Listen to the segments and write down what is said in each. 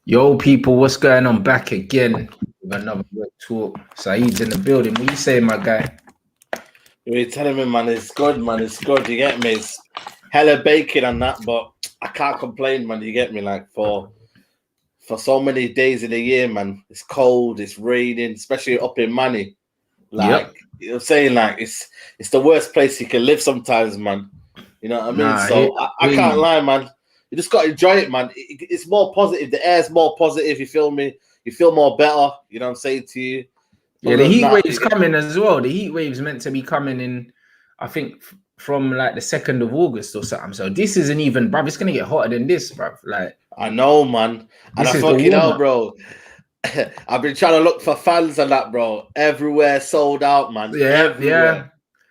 Yo, people, what's going on? Back again with another good talk. Saeed's in the building. What you saying, my guy? You're telling me, man, it's good, man. It's good. You get me? It's hella bacon and that, but I can't complain, man. You get me? Like for so many days in the year, man, it's cold, it's raining, especially up in Manny. Like you know what I'm saying, like it's the worst place you can live sometimes, man. You know what I mean? I can't lie, man. You just got to enjoy it, man. It's more positive. The air's more positive. You feel me? You feel more better. You know what I'm saying to you? Yeah, the heat wave's coming as well. The heat wave's meant to be coming in, I think, from like the 2nd of August or something. So this isn't even, bruv. It's gonna get hotter than this, bruv. Like I know, man. And I fucking know, bro. I've been trying to look for fans and that, bro. Everywhere sold out, man. Yeah, yeah.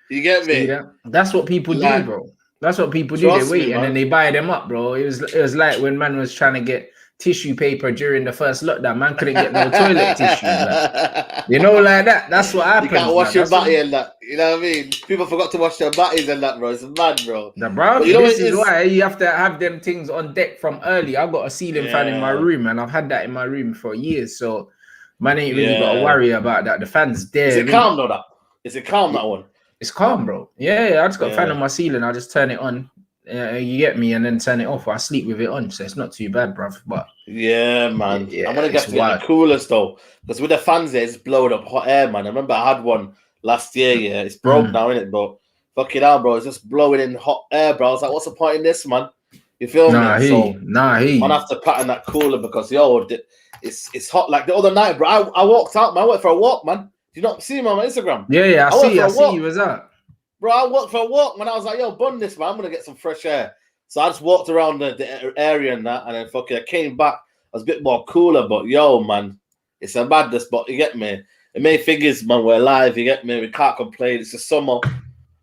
You get me? See, that's what people do, bro. That's what people do. They wait and then they buy them up, bro. It was like when man was trying to get tissue paper during the first lockdown. Man couldn't get no toilet tissue. Like, you know, like that. That's what happens. You can't wash your body and that. You know what I mean? People forgot to wash their bodies and that, bro. It's mad, bro. Bro, you know this is why you have to have them things on deck from early. I've got a ceiling fan in my room, and I've had that in my room for years. So man ain't really got to worry about that. The fan's there. Is it calm though? That is it calm, that one? It's calm, bro. Yeah, I just got a fan on my ceiling. I just turn it on. You get me, and then turn it off. I sleep with it on, so it's not too bad, bruv. But yeah, man. I'm gonna get the coolest though, because with the fans there, it's blowing up hot air, man. I remember I had one last year. Yeah, it's broke now, innit? But fuck it out, bro. It's just blowing in hot air, bro. I was like, what's the point in this, man? You feel me? Man, have to pattern that cooler because it's hot. Like the other night, bro. I walked out, man. I went for a walk, man. You not see me on my Instagram? Yeah, I see you was up. Bro, I walked for a walk, man. I was like, yo, bun this, man. I'm going to get some fresh air. So I just walked around the area and that, and then fucking I came back. I was a bit more cooler, but yo, man, it's a madness, but you get me? It made figures, man. We're live, you get me? We can't complain. It's the summer.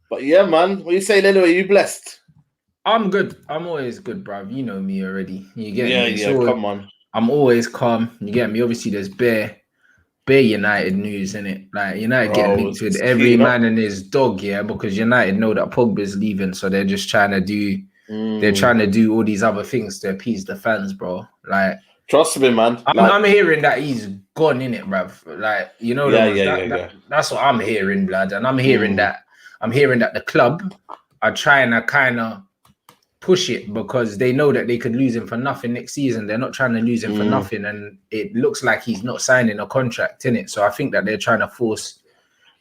But yeah, man, what are you saying anyway? You blessed? I'm good. I'm always good, bruv. You know me already. You get me? Yeah, come on. I'm always calm. You get me? Obviously, there's bare United news in it. Like United getting linked with every man and his dog, yeah, because United know that Pogba's leaving, so they're just trying to do all these other things to appease the fans, bro. Like, trust me, man. I'm hearing that he's gone in it, bruv. Like, you know, that's what I'm hearing, blood, and I'm hearing that the club are trying to kind of push it because they know that they could lose him for nothing next season. They're not trying to lose him for nothing, and it looks like he's not signing a contract in it. So I think that they're trying to force.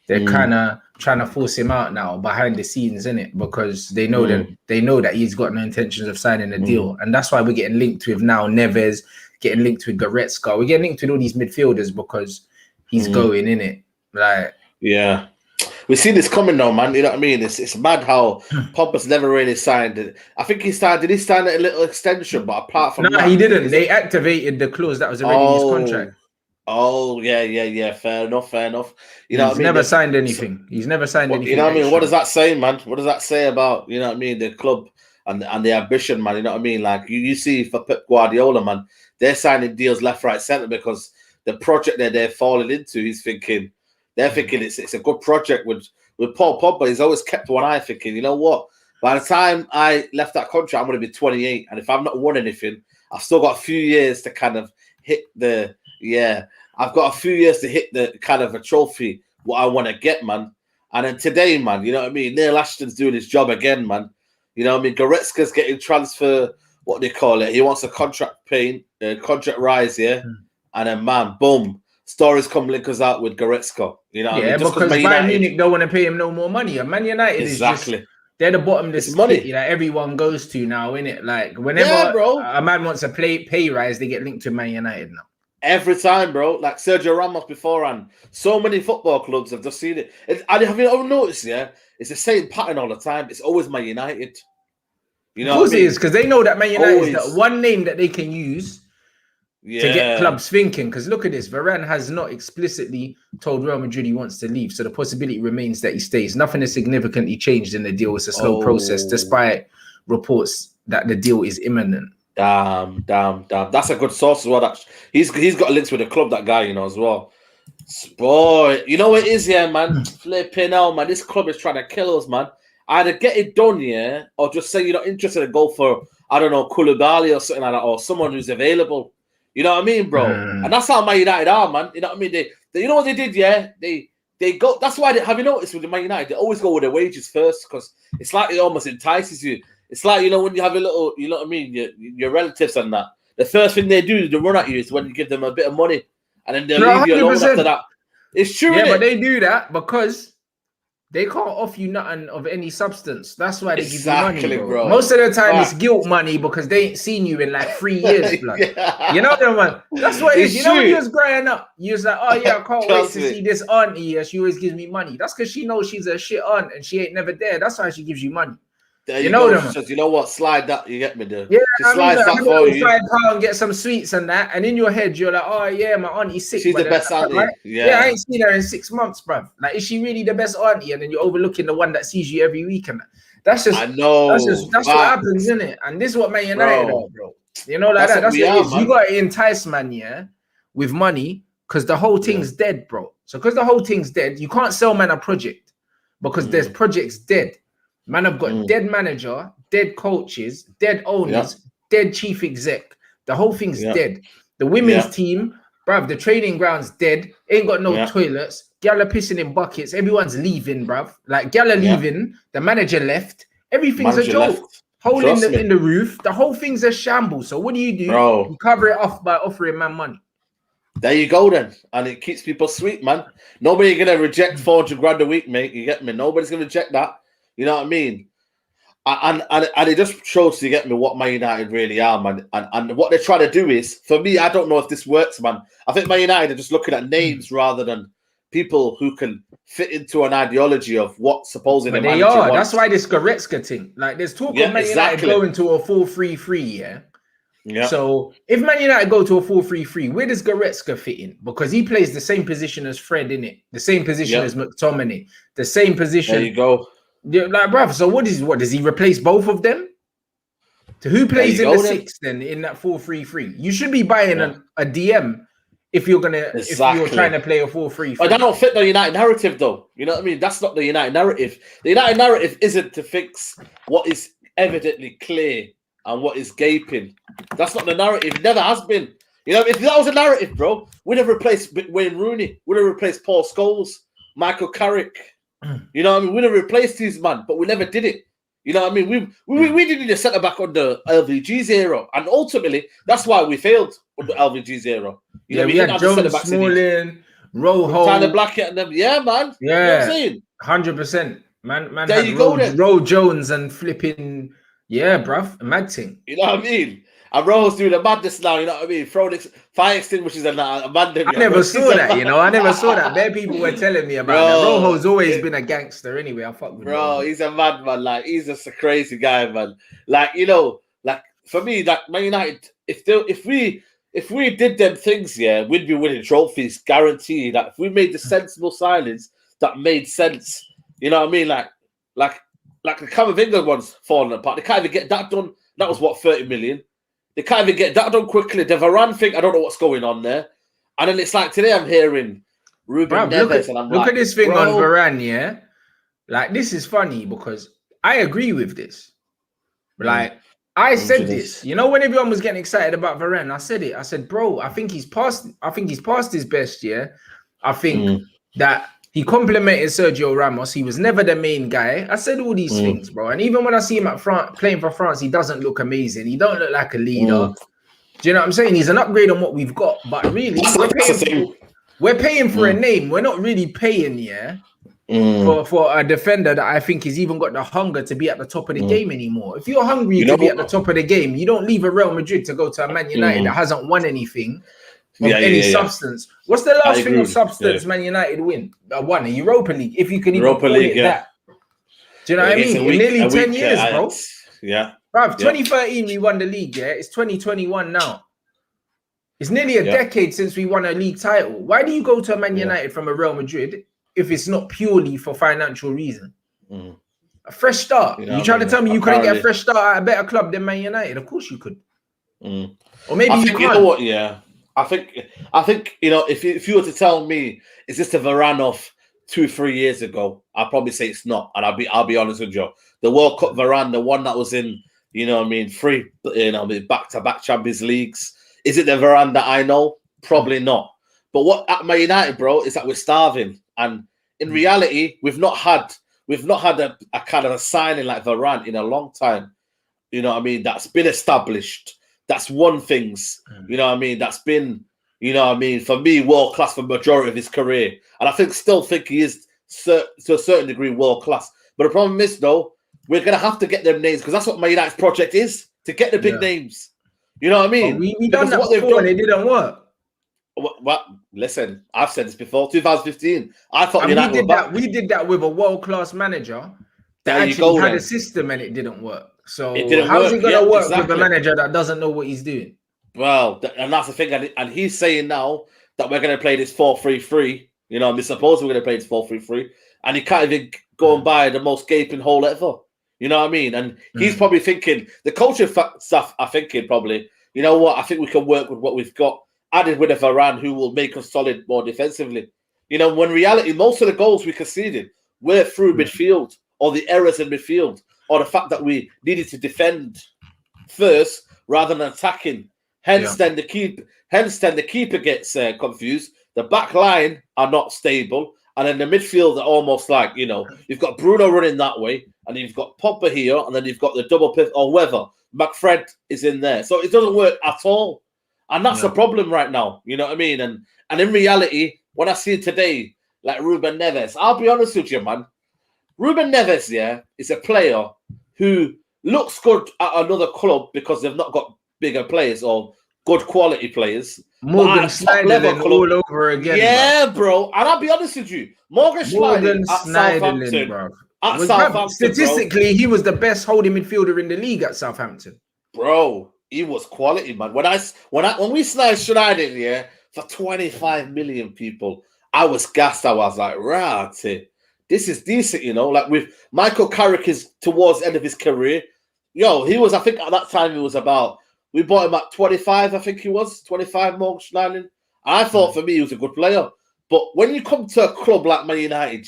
They're kind of trying to force him out now behind the scenes in it because they know that he's got no intentions of signing a deal, and that's why we're getting linked with now Neves, getting linked with Goretzka. We're getting linked with all these midfielders because he's going in it. Like we see this coming now, man. You know what I mean? It's mad how Pogba's never really signed it. I think he signed. Did he sign a little extension? But apart from that, he didn't. They activated the clause that was already in his contract. Oh, yeah. Fair enough. You know, he's never signed anything. He's never signed anything. You know what I mean? What does that say, man? What does that say about, you know what I mean, the club and the ambition, man? You know what I mean? Like you see for Pep Guardiola, man, they're signing deals left, right, centre because the project that they're falling into, they're thinking it's a good project with Paul Pogba. He's always kept one eye thinking, you know what? By the time I left that contract, I'm going to be 28. And if I've not won anything, I've still got a few years to kind of hit I've got a few years to hit the kind of a trophy, what I want to get, man. And then today, man, you know what I mean? Neil Ashton's doing his job again, man. You know what I mean? Goretzka's getting transfer, what do you call it? He wants a contract rise, yeah? And then, man, boom. Stories come link us out with Goretzka. You know what I mean? Just because Bayern Munich don't want to pay him no more money. And Man United is just, they're the bottomless pit, you know, everyone goes to now, innit? Like, whenever a man wants a pay rise, they get linked to Man United now. Every time, bro. Like Sergio Ramos beforehand. So many football clubs have just seen it. Have you ever noticed, it's the same pattern all the time. It's always Man United. You know of course it is, because they know that Man United is the one name that they can use to get clubs thinking. Because look at this, Varane has not explicitly told Real Madrid he wants to leave, so the possibility remains that he stays. Nothing has significantly changed in the deal. It's a slow process, despite reports that the deal is imminent. Damn. That's a good source as well. He's got links with the club, that guy, you know, as well. Boy, you know what it is, man? Flipping out, man. This club is trying to kill us, man. Either get it done, or just say you're not interested and go for I don't know, Koulibaly or something like that, or someone who's available. You know what I mean, bro? And that's how Man United are, man. You know what I mean? They you know what they did, yeah? They go. That's why have you noticed with the Man United, they always go with their wages first, because it's like it almost entices you. It's like, you know, when you have a little, you know what I mean, your relatives and that. The first thing they do to run at you is when you give them a bit of money, and then they'll leave you alone after that. It's true, yeah, but they do that because they can't offer you nothing of any substance. That's why they give you money, bro. Most of the time, it's guilt money because they ain't seen you in like 3 years, blood. You know what, man? That's what it is. You know, when you was growing up, you was like, oh yeah, I can't wait to see this auntie. She always gives me money. That's because she knows she's a shit aunt and she ain't never there. That's why she gives you money. There you know them. Says, you know what? Slide that. You get me there. Yeah, she slides that for you. £5 get some sweets and that, and in your head you're like, oh yeah, my auntie's sick. She's the best auntie. Right? Yeah, I ain't seen her in 6 months, bruv. Like, is she really the best auntie? And then you're overlooking the one that sees you every week, and that's just. I know. That's what happens, isn't it? And this is what Man United are, bro. You know, like that's what it is. Man. You got to entice man, yeah, with money, because the whole thing's dead, bro. So because the whole thing's dead, you can't sell man a project because there's projects dead. Man, I've got dead manager, dead coaches, dead owners, dead chief exec. The whole thing's dead. The women's team, bruv, the training ground's dead. Ain't got no toilets. Gal are pissing in buckets. Everyone's leaving, bruv. Like, gal are leaving. The manager left. Everything's a joke. Hole in the roof. The whole thing's a shambles. So what do? Bro. You cover it off by offering man money. There you go then. And it keeps people sweet, man. Nobody's going to reject 400 grand a week, mate. You get me? Nobody's going to reject that. You know what I mean? And it just shows, you get me, what Man United really are, man. And what they're trying to do is, for me, I don't know if this works, man. I think Man United are just looking at names rather than people who can fit into an ideology of what supposedly they are. Wants. That's why this Goretzka thing. Like, there's talk of Man United going to a 4-3-3, yeah? So if Man United go to a 4-3-3, where does Goretzka fit in? Because he plays the same position as Fred, innit? The same position as McTominay. The same position. There you go. Yeah, like, bruv, so what does he replace both of them? So who plays in the six then in that 4-3-3? You should be buying a DM if you're gonna if you're trying to play a 4-3-3. But that don't fit the United narrative, though. You know what I mean? That's not the United narrative. The United narrative isn't to fix what is evidently clear and what is gaping. That's not the narrative. It never has been. You know, if that was a narrative, bro, we'd have replaced Wayne Rooney. We'd have replaced Paul Scholes, Michael Carrick. You know what I mean? We'd have replaced these man, but we never did it. You know what I mean? We didn't need a centre back under LVG's era, and ultimately that's why we failed under LVG's era. You know, we had Jones, Smalling, Rojo, Tyler Blackett, and them. Yeah, man. Yeah, you know what I'm saying? 100%. Man, there you go. Roe Jones and flipping. Yeah, bruv, a mad thing. You know what I mean? And Rojo's doing a madness now, you know what I mean? Throwing fire extinguishers and that. I never saw that, you know. I never saw that. There people were telling me about that. Rojo's always been a gangster anyway. I fuck with Bro, he's a madman. Like, he's just a crazy guy, man. Like, you know, like, for me, like, Man United, if we did them things, yeah, we'd be winning trophies, guaranteed. Like, if we made the sensible signings that made sense, you know what I mean? Like the Camavinga one's falling apart. They can't even get that done. That was, what, 30 million? They can't even get that done quickly. The Varane thing, I don't know what's going on there. And then it's like today I'm hearing Ruben Neves, and I'm like, look at this thing on Varane, yeah? Like, this is funny because I agree with this. Like, I said this. You know, when everyone was getting excited about Varane, I said it. I said, bro, I think he's past his best, yeah? I think that he complimented Sergio Ramos. He was never the main guy. I said all these things, bro. And even when I see him playing for France, he doesn't look amazing. He don't look like a leader. Do you know what I'm saying? He's an upgrade on what we've got. But really, we're paying for a name. We're not really paying, for a defender that I think has even got the hunger to be at the top of the game anymore. If you're hungry to be at the top of the game, you don't leave a Real Madrid to go to a Man United that hasn't won anything. Of any substance. What's the last thing of substance Man United won? A Europa League, if you can even call it that. Do you know what I mean? In nearly 10 years, bro. Yeah. Bro, 2013 we won the league, yeah? It's 2021 now. It's nearly a decade since we won a league title. Why do you go to a Man United from a Real Madrid if it's not purely for financial reason? A fresh start. You trying to tell me you couldn't get a fresh start at a better club than Man United? Of course you could. Or maybe you can't. You know what, I think you know, if you were to tell me, is this the Varane of 2-3 years ago? I'll probably say it's not, and I'll be honest with you. The World Cup Varane, the one that was in You know what I mean? 3, back-to-back Champions Leagues. Is it the Varane that I know? Probably not. But what at Man United, bro, is that we're starving. And in reality, we've not had a kind of a signing like Varane in a long time. You know what I mean? That's been established. That's won things. You know what I mean? That's been, you know what I mean, for me, world class for the majority of his career. And I still think he is to a certain degree world class. But the problem is, though, we're gonna have to get them names because that's what Man United's project is, to get the big names. You know what I mean? We done that before and it didn't work. What? Listen, I've said this before. 2015, I thought we did that with a world-class manager that actually had a system and it didn't work. So how's it gonna work with a manager that doesn't know what he's doing? Well, and that's the thing. And he's saying now that we're gonna play this 4-3-3. You know, I suppose we're gonna play this 4-3-3, and he can't even go and buy the most gaping hole ever. You know what I mean? And he's probably thinking the culture stuff. I thinking probably. You know what? I think we can work with what we've got. Added with a Varane who will make us solid more defensively. You know, when reality, most of the goals we conceded were through midfield or the errors in midfield or the fact that we needed to defend first rather than attacking. Hence, then the keeper gets confused. The back line are not stable, and then the midfield are almost like, you know, you've got Bruno running that way, and you've got Pogba here, and then you've got the double pivot or whether McFred is in there, so it doesn't work at all. And that's the problem right now. You know what I mean? And in reality, when I see today, like Ruben Neves, I'll be honest with you, man. Ruben Neves, is a player who looks good at another club because they've not got bigger players or good quality players. Morgan Schneiderlin all over again. Yeah, bro. And I'll be honest with you. Morgan Schneiderlin at Southampton. Bro. Statistically, he was the best holding midfielder in the league at Southampton. Bro. He was quality, man. When we signed Schneider, for 25 million people, I was gassed. I was like, right, this is decent, you know. Like with Michael Carrick is towards the end of his career. Yo, he was, I think at that time he was about, we bought him at 25, I think he was, 25 Morgan Schneiderlin. I thought for me he was a good player. But when you come to a club like Man United,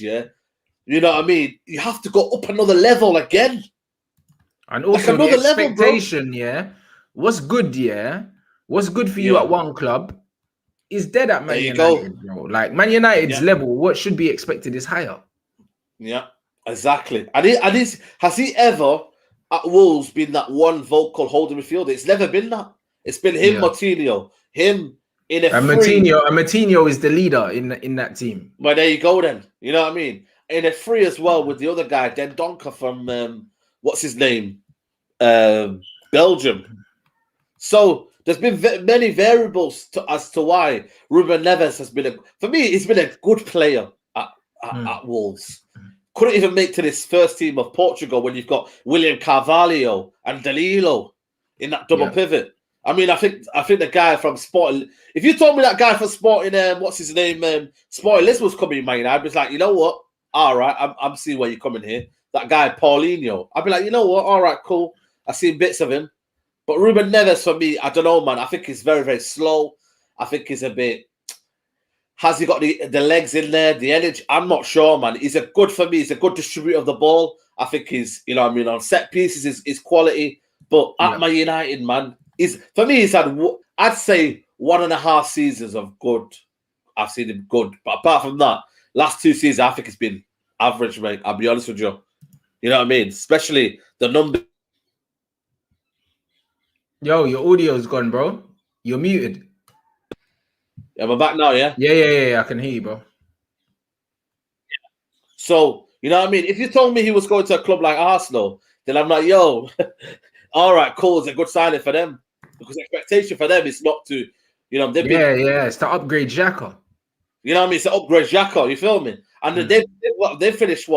you know what I mean? You have to go up another level again. And also like the expectation, what's good, what's good for you at one club is dead at Man United, bro. Like Man United's level, what should be expected is higher. Yeah, exactly. And has he ever at Wolves been that one vocal holding midfielder? It's never been that. It's been him, Martinho, him in a Martinho is the leader in that team. Well, there you go then. You know what I mean? In a free as well with the other guy, Den Donker from what's his name? Belgium. So there's been many variables as to why Ruben Neves has been for me, he's been a good player at Wolves. Couldn't even make to this first team of Portugal when you've got William Carvalho and Danilo in that double pivot. I mean, I think the guy from Sporting. If you told me that guy from Sporting, what's his name, Sporting Lisbon was coming, man, I'd be like, you know what? All right, I'm seeing where you're coming here. That guy Paulinho, I'd be like, you know what? All right, cool. I've seen bits of him. But Ruben Neves, for me, I don't know, man. I think he's very, very slow. I think he's a bit... Has he got the legs in there, the energy? I'm not sure, man. He's a good distributor of the ball. I think he's, you know what I mean, on set pieces, his quality. But at Man United, man, for me, he's had, I'd say, 1.5 seasons of good. I've seen him good. But apart from that, last 2 seasons, I think it's been average, mate. I'll be honest with you. You know what I mean? Especially the number. Yo, your audio's gone, bro. You're muted. Am I back now, yeah? Yeah. I can hear you, bro. So, you know what I mean? If you told me he was going to a club like Arsenal, then I'm like, yo, all right, cool. It's a good signing for them. Because the expectation for them is not to, you know, it's to upgrade Xhaka. You know what I mean? It's to upgrade Xhaka, you feel me? And they finished,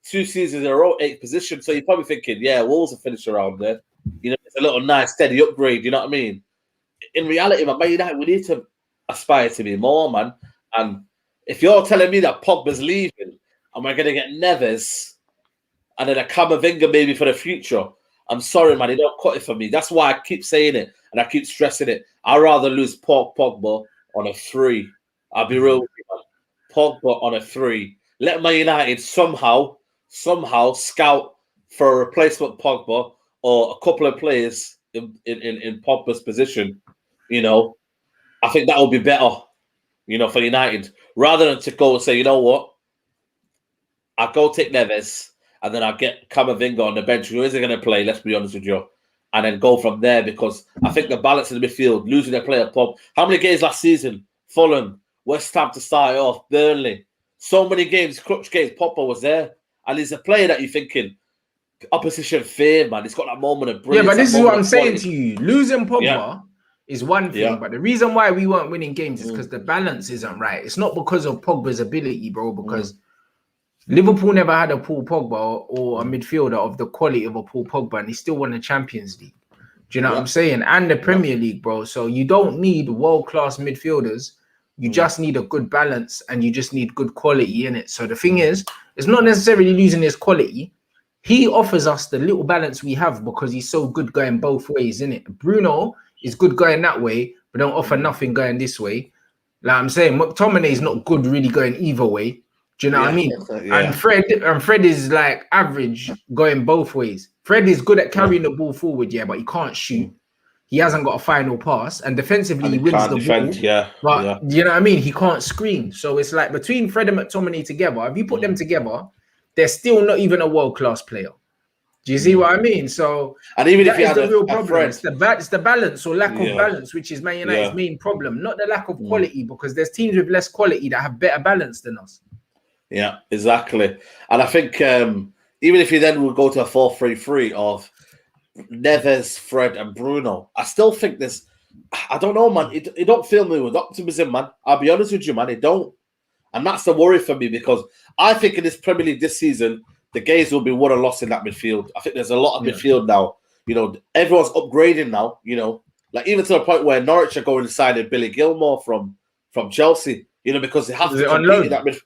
2 seasons in a row, 8th position. So you're probably thinking, Wolves have finished around there. You know, it's a little nice, steady upgrade. You know what I mean? In reality, Man United, we need to aspire to be more, man. And if you're telling me that Pogba's leaving and we're going to get Neves and then a Camavinga maybe for the future, I'm sorry, man. He don't cut it for me. That's why I keep saying it and I keep stressing it. I'd rather lose Pogba on a 3. I'll be real with you, man. Pogba on a 3. Let Man United somehow scout for a replacement Pogba or a couple of players in Pogba's position, you know, I think that would be better, you know, for United, rather than to go and say, you know what, I'll go take Neves and then I'll get Camavinga on the bench who isn't going to play, let's be honest with you, and then go from there, because I think the balance in the midfield, losing their player, Pogba. How many games last season? Fulham, West Ham to start it off, Burnley. So many games, clutch games, Pogba was there. And he's a player that you're thinking, opposition fear, man. He's got that moment of brilliance. Yeah, but this is what I'm saying to you. Losing Pogba is one thing, but the reason why we weren't winning games is because the balance isn't right. It's not because of Pogba's ability, bro, because Liverpool never had a Paul Pogba or a midfielder of the quality of a Paul Pogba, and he still won the Champions League. Do you know what I'm saying? And the Premier League, bro. So you don't need world-class midfielders. You just need a good balance, and you just need good quality in it. So the thing is, it's not necessarily losing his quality. He offers us the little balance we have because he's so good going both ways, innit? Bruno is good going that way, but don't offer nothing going this way. Like I'm saying, McTominay is not good really going either way. Do you know what I mean? And Fred is like average going both ways. Fred is good at carrying the ball forward, but he can't shoot. He hasn't got a final pass, and defensively he wins the ball. But you know what I mean? He can't screen. So it's like between Fred and McTominay together, if you put them together, they're still not even a world-class player. Do you see what I mean? So and even if you have the real problem, it's the balance or lack of balance, which is Man United's main problem, not the lack of quality, because there's teams with less quality that have better balance than us. Yeah, exactly. And I think even if you then will go to a 4-3-3 of Neves, Fred, and Bruno, I still think there's, I don't know, man. It don't fill me with optimism, man. I'll be honest with you, man. It don't. And that's the worry for me, because I think in this Premier League this season, the games will be won and lost in that midfield. I think there's a lot of midfield now. You know, everyone's upgrading now, you know, like even to the point where Norwich are going to sign Billy Gilmore from Chelsea, you know, because they have to compete in that midfield.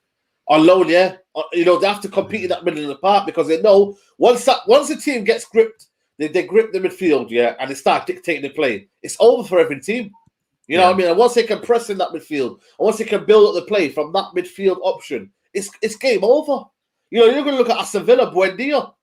On loan, you know, they have to compete in that middle of the park, because they know once the team gets gripped, they grip the midfield, and they start dictating the play, it's over for every team. You know what I mean? And once they can press in that midfield, and once they can build up the play from that midfield option, it's game over. You know, you're going to look at Aston Villa, Buendia.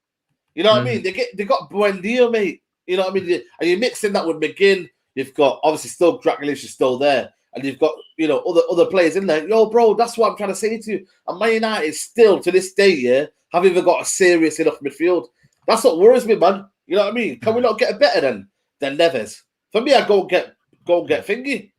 You know what I mean? They got Buendia, mate. You know what I mean? And you mix in that with McGinn. You've got obviously still Grealish is still there, and you've got, you know, other players in there. Yo, bro, that's what I'm trying to say to you. And Man United still to this day, have even got a serious enough midfield. That's what worries me, man. You know what I mean? Can we not get a better than Neves? For me, I go and get Thingy,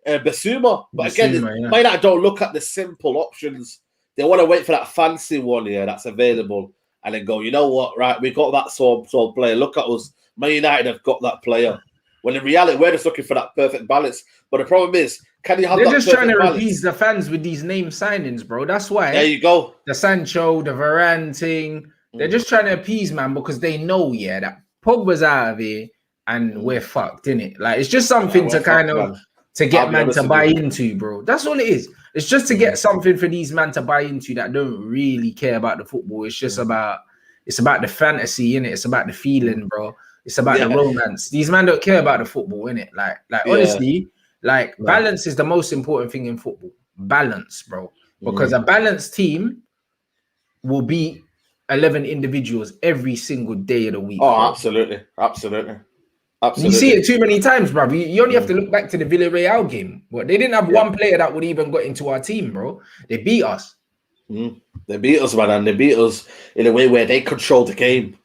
Basuma. But again, Man United don't look at the simple options. They want to wait for that fancy one that's available, and then go, you know what, right? We got that sort of player. Look at us. Man United have got that player. When in reality, we're just looking for that perfect balance. But the problem is, can you have They're that just trying to balance? appease the fans with these name signings, bro. That's why. There you go. The Sancho, the Varane thing. They're just trying to appease, man, because they know, that Pogba's out of here and we're fucked, innit? Like, it's just something to kind of to get man to buy into, bro. That's all it is. It's just to get something for these man to buy into that don't really care about the football. It's just about the fantasy, innit? It's about the feeling, bro. It's about the romance. These men don't care about the football, innit? Like honestly, balance is the most important thing in football. Balance, bro. Because a balanced team will beat 11 individuals every single day of the week. Oh, bro. Absolutely. You see it too many times, bro. You only have to look back to the Villarreal game. But they didn't have one player that would even got into our team, bro. They beat us. They beat us, man, and they beat us in a way where they controlled the game.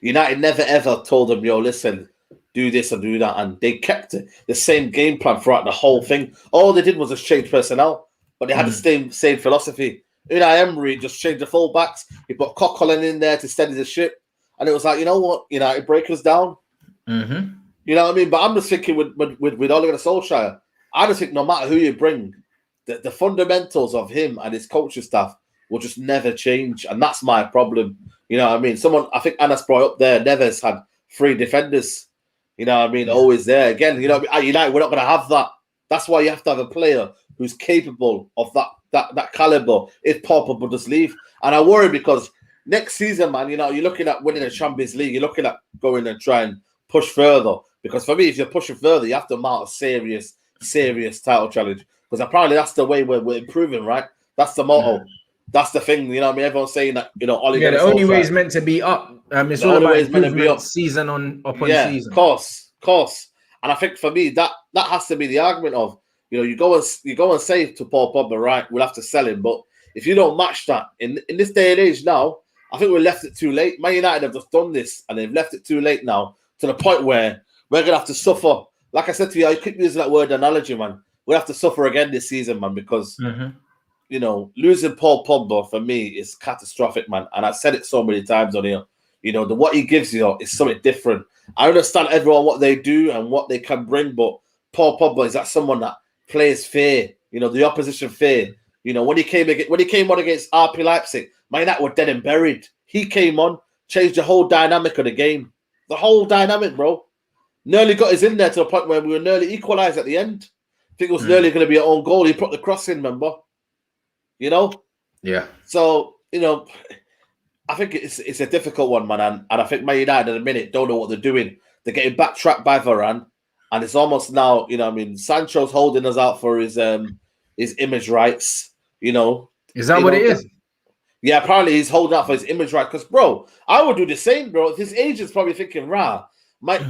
United never ever told them, yo, listen, do this and do that, and they kept the same game plan throughout the whole thing. All they did was just change personnel, but they had the same philosophy. Unai Emery just changed the fullbacks. He put Coquelin in there to steady the ship, and it was like, you know what, United break us down. You know what I mean? But I'm just thinking with Ole Gunnar Solskjaer, I just think no matter who you bring, the fundamentals of him and his coaching staff will just never change, and that's my problem. You know what I mean? I think Anas brought up there, Neves had 3 defenders. You know what I mean? Always there. Again, you know, at United, we're not going to have that. That's why you have to have a player who's capable of that caliber if Pogba does leave. And I worry because next season, man, you know, you're looking at winning a Champions League. You're looking at going and try and push further. Because for me, if you're pushing further, you have to mount a serious title challenge. Because apparently that's the way we're improving, right? That's the motto. That's the thing, you know what I mean? Everyone's saying that, you know, Ole the only way is meant to be up. It's all about improvement season on season. Course. And I think for me, that has to be the argument of, you know, you go and say to Paul Pogba, right, we'll have to sell him. But if you don't match that in this day and age now, I think we left it too late. Man United have just done this and they've left it too late now to the point where we're gonna have to suffer. Like I said to you, I keep using that word analogy, man. We'll have to suffer again this season, man, because you know, losing Paul Pogba for me is catastrophic, man. And I've said it so many times on here. You know, what he gives you is something different. I understand everyone what they do and what they can bring, but Paul Pogba is that someone that plays fair. You know, the opposition fair. You know, when he came on against RP Leipzig, Man United were dead and buried. He came on, changed the whole dynamic of the game. The whole dynamic, bro. Nearly got us in there to the point where we were nearly equalised at the end. I think it was nearly going to be an own goal. He put the cross in, remember? You know? Yeah. So, you know, I think it's a difficult one, man. And I think Man United at the minute don't know what they're doing. They're getting backtracked by Varane. And it's almost now, you know, I mean, Sancho's holding us out for his image rights, you know. Is that what it is? Yeah, apparently he's holding out for his image rights. Because, bro, I would do the same, bro. If his agent's probably thinking, they're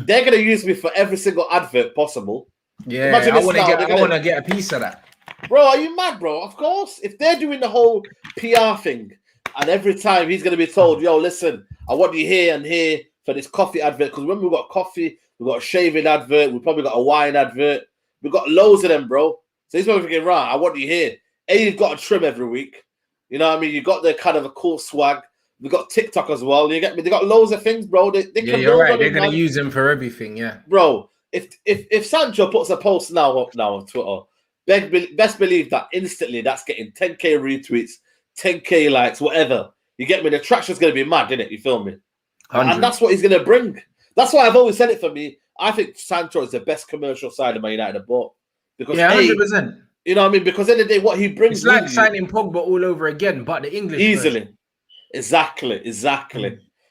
going to use me for every single advert possible. Yeah, I want to get a piece of that. Bro, are you mad, bro? Of course. If they're doing the whole PR thing, and every time he's going to be told, yo, listen, I want you here and here for this coffee advert. Because when we've got coffee, we've got a shaving advert, we've probably got a wine advert. We've got loads of them, bro. So he's probably thinking, I want you here. You've got a trim every week. You know what I mean? You've got the kind of a cool swag. We've got TikTok as well. You get me? They got loads of things, bro. They can you're right. They're going to use him for everything, yeah. Bro, if Sancho puts a post now on Twitter, best believe that instantly that's getting 10k retweets, 10k likes, whatever. You get me? The traction's going to be mad, isn't it? You feel me? 100. And that's what he's going to bring. That's why I've always said it for me. I think Sancho is the best commercial side of Man United have bought. Because 100%. You know what I mean? Because at the end of the day, what he brings, it's like signing Pogba all over again, but the English easily, version. Exactly.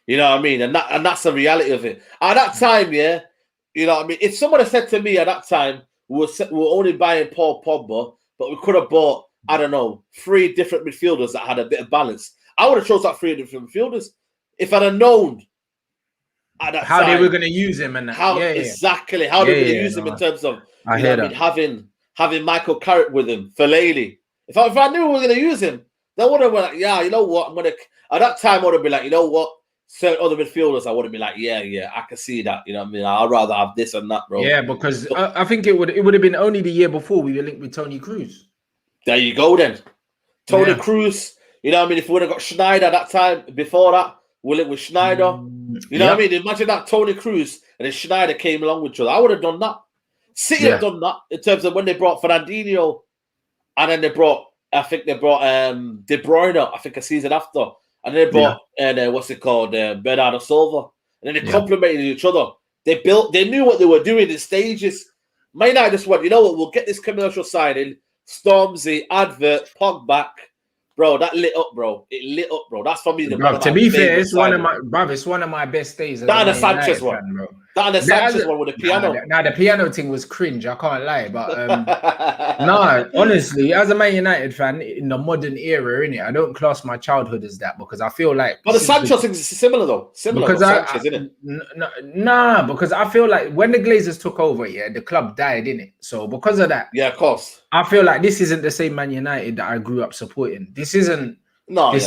You know what I mean? And that's the reality of it. At that time, yeah, you know what I mean? If someone had said to me at that time, we were only buying Paul Pogba, but we could have bought, I don't know, 3 different midfielders that had a bit of balance, I would have chosen that 3 different midfielders if I'd have known at that how time, they were going to use him and exactly how they were going to use him in terms of having Michael Carrick with him, Fellaini. If I knew we were going to use him, then I would have been like, yeah, you know what? I'm going to. At that time, I would have been like, you know what? Certain other midfielders, I would have been like, yeah, I can see that. You know what I mean? I'd rather have this and that, bro. Yeah, because I think it would have been only the year before we were linked with Tony Cruz. There you go, then. Tony Cruz. You know what I mean? If we would have got Schneider at that time, before that, we're linked with Schneider. You know what I mean? Imagine that Tony Cruz and then Schneider came along with each other. I would have done that. City have done that in terms of when they brought Fernandinho, and then they brought De Bruyne, I think a season after, and then they brought Bernardo Silva, and then they complemented each other. They knew what they were doing in stages. Man United just went, you know what? We'll get this commercial signing, Stormzy, advert, Pogba. Bro, that lit up, bro. It lit up, bro. That's for me. To be fair, it's one of my best days. That and the Sanchez one, bro. That and the Sanchez one with the piano. Now the piano thing was cringe. I can't lie, but honestly, as a Man United fan in the modern era, innit, I don't class my childhood as that because I feel like. But the Sanchez thing is similar though. Similar because Sanchez, isn't it? Nah, because I feel like when the Glazers took over, the club died, innit. So because of that, of course, I feel like this isn't the same Man United that I grew up supporting. This isn't the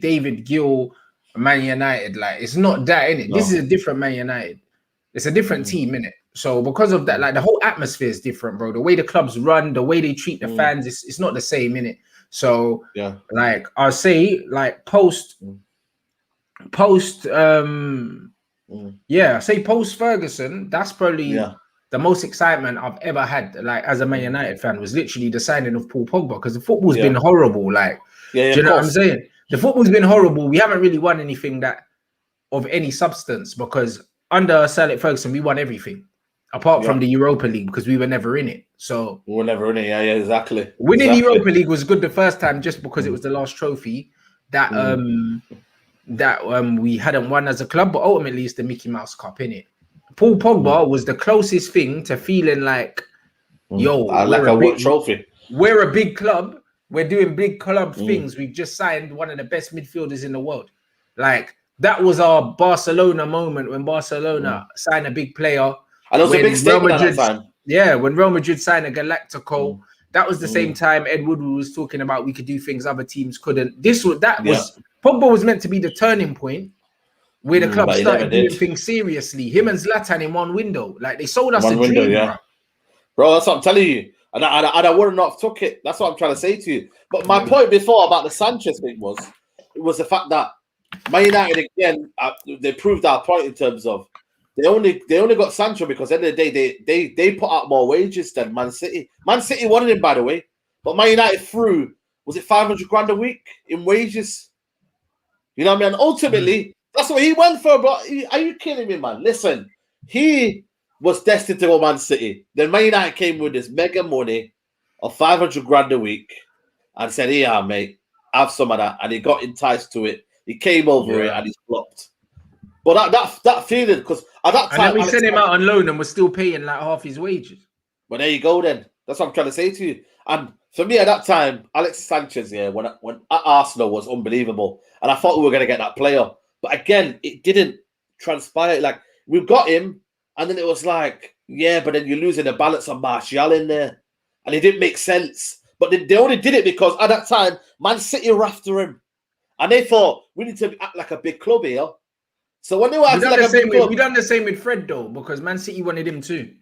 David Gill Man United. Like, it's not that, innit? No. This is a different Man United. It's a different team, innit? So because of that, like, the whole atmosphere is different, bro. The way the clubs run, the way they treat the fans, it's not the same, innit? So like I'll say, like post Ferguson, that's probably the most excitement I've ever had, like, as a Man United fan, was literally the signing of Paul Pogba, because the football's been horrible. Like, do you know what I'm saying? The football's been horrible. We haven't really won anything that of any substance, because under Sir Alex Ferguson, we won everything apart from the Europa League, because we were never in it. So we were never in it. Yeah, exactly. Winning the Europa League was good the first time, just because it was the last trophy that we hadn't won as a club, but ultimately it's the Mickey Mouse Cup, innit? Paul Pogba was the closest thing to feeling like, yo, I like a trophy. We're a big club, We're doing big club things. We've just signed one of the best midfielders in the world. Like, that was our Barcelona moment when Barcelona signed a big player. And it was a big statement at that time. Yeah, when Real Madrid signed a Galactico, that was the same time Ed Woodward was talking about we could do things other teams couldn't. Pogba was meant to be the turning point where the club started doing things seriously. Him and Zlatan in one window. Like, they sold us a dream, bro. That's what I'm telling you. And I would have not took it. That's what I'm trying to say to you. But my point before about the Sanchez thing was the fact that Man United, again, they proved our point in terms of they only got Sancho because at the end of the day, they put out more wages than Man City. Man City wanted him, by the way. But Man United threw, was it 500 grand a week in wages? You know what I mean? And ultimately, that's what he went for, bro. Are you kidding me, man? Listen, he was destined to go Man City. Then Man United came with this mega money of 500 grand a week and said, yeah, mate, have some of that. And he got enticed to it. He came over it and he's flopped. But that feeling, because at that time... And then we sent him out on loan and we're still paying like half his wages. But there you go then. That's what I'm trying to say to you. And for me at that time, Alex Sanchez, when at Arsenal was unbelievable. And I thought we were going to get that player. But again, it didn't transpire. Like, we got him, and then it was like, yeah, but then you're losing the balance of Martial in there. And it didn't make sense. But they only did it because at that time, Man City were after him. And they thought, we need to act like a big club here. So when they were acting like a big club... We done the same with Fred, though, because Man City wanted him too.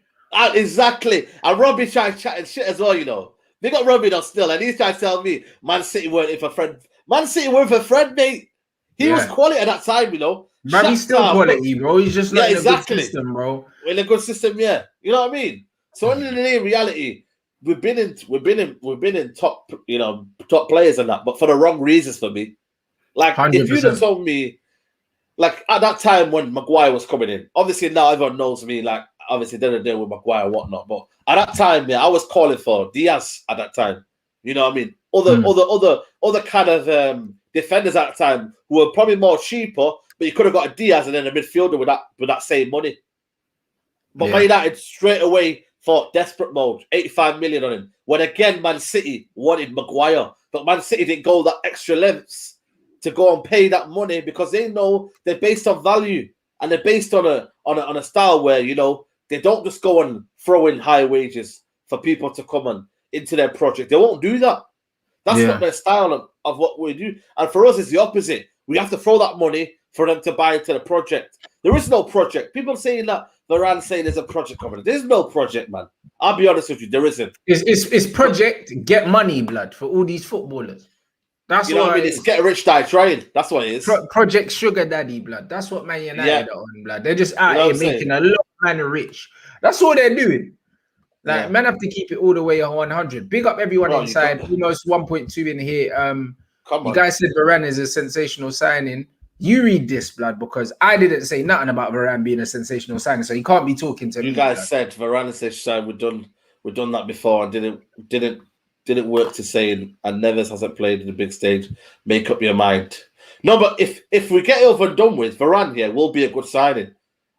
Exactly. And Robbie tried chatting shit as well, you know. They got Robbie though still, and he's trying to tell me Man City weren't in for Fred. Man City weren't for Fred, mate. He was quality at that time, you know. Man, he's still quality, bro. He's just not in a good system, bro. In a good system, yeah. You know what I mean? So in the day, in reality, we've been in top, you know, top players and that, but for the wrong reasons for me. Like 100%. If you'd have told me, like at that time when Maguire was coming in, obviously now everyone knows me, like obviously didn't deal with Maguire and whatnot, but at that time, yeah, I was calling for Diaz at that time. You know what I mean? Other kind of defenders at that time who were probably more cheaper, but you could have got a Diaz and then a midfielder with that same money. But Man United straight away thought desperate mode, 85 million on him. When again, Man City wanted Maguire, but Man City didn't go that extra lengths to go and pay that money because they know they're based on value and they're based on a style where, you know, they don't just go and throw in high wages for people to come and into their project. They won't do that. That's not their style of what we do. And for us, it's the opposite. We have to throw that money for them to buy into the project. There is no project. People saying that Varane saying there's a project coming. There's no project, man. I'll be honest with you. There isn't. It's project get money, blood, for all these footballers. That's you know what I mean. It's get rich, die trying. That's what it is. Project Sugar Daddy, blood. That's what Man United are on, blood. They're just out here making a lot of man rich. That's all they're doing. Like, man have to keep it all the way on 100. Big up everyone inside. You know, it's 1.2 in here. You guys said Varane is a sensational signing. You read this, blood, because I didn't say nothing about Varane being a sensational signing, so you can't be talking to me. You guys said Varane said we've done that before and didn't work to say, and Neves hasn't played in the big stage. Make up your mind. No, but if we get it over and done with, Varane here will be a good signing.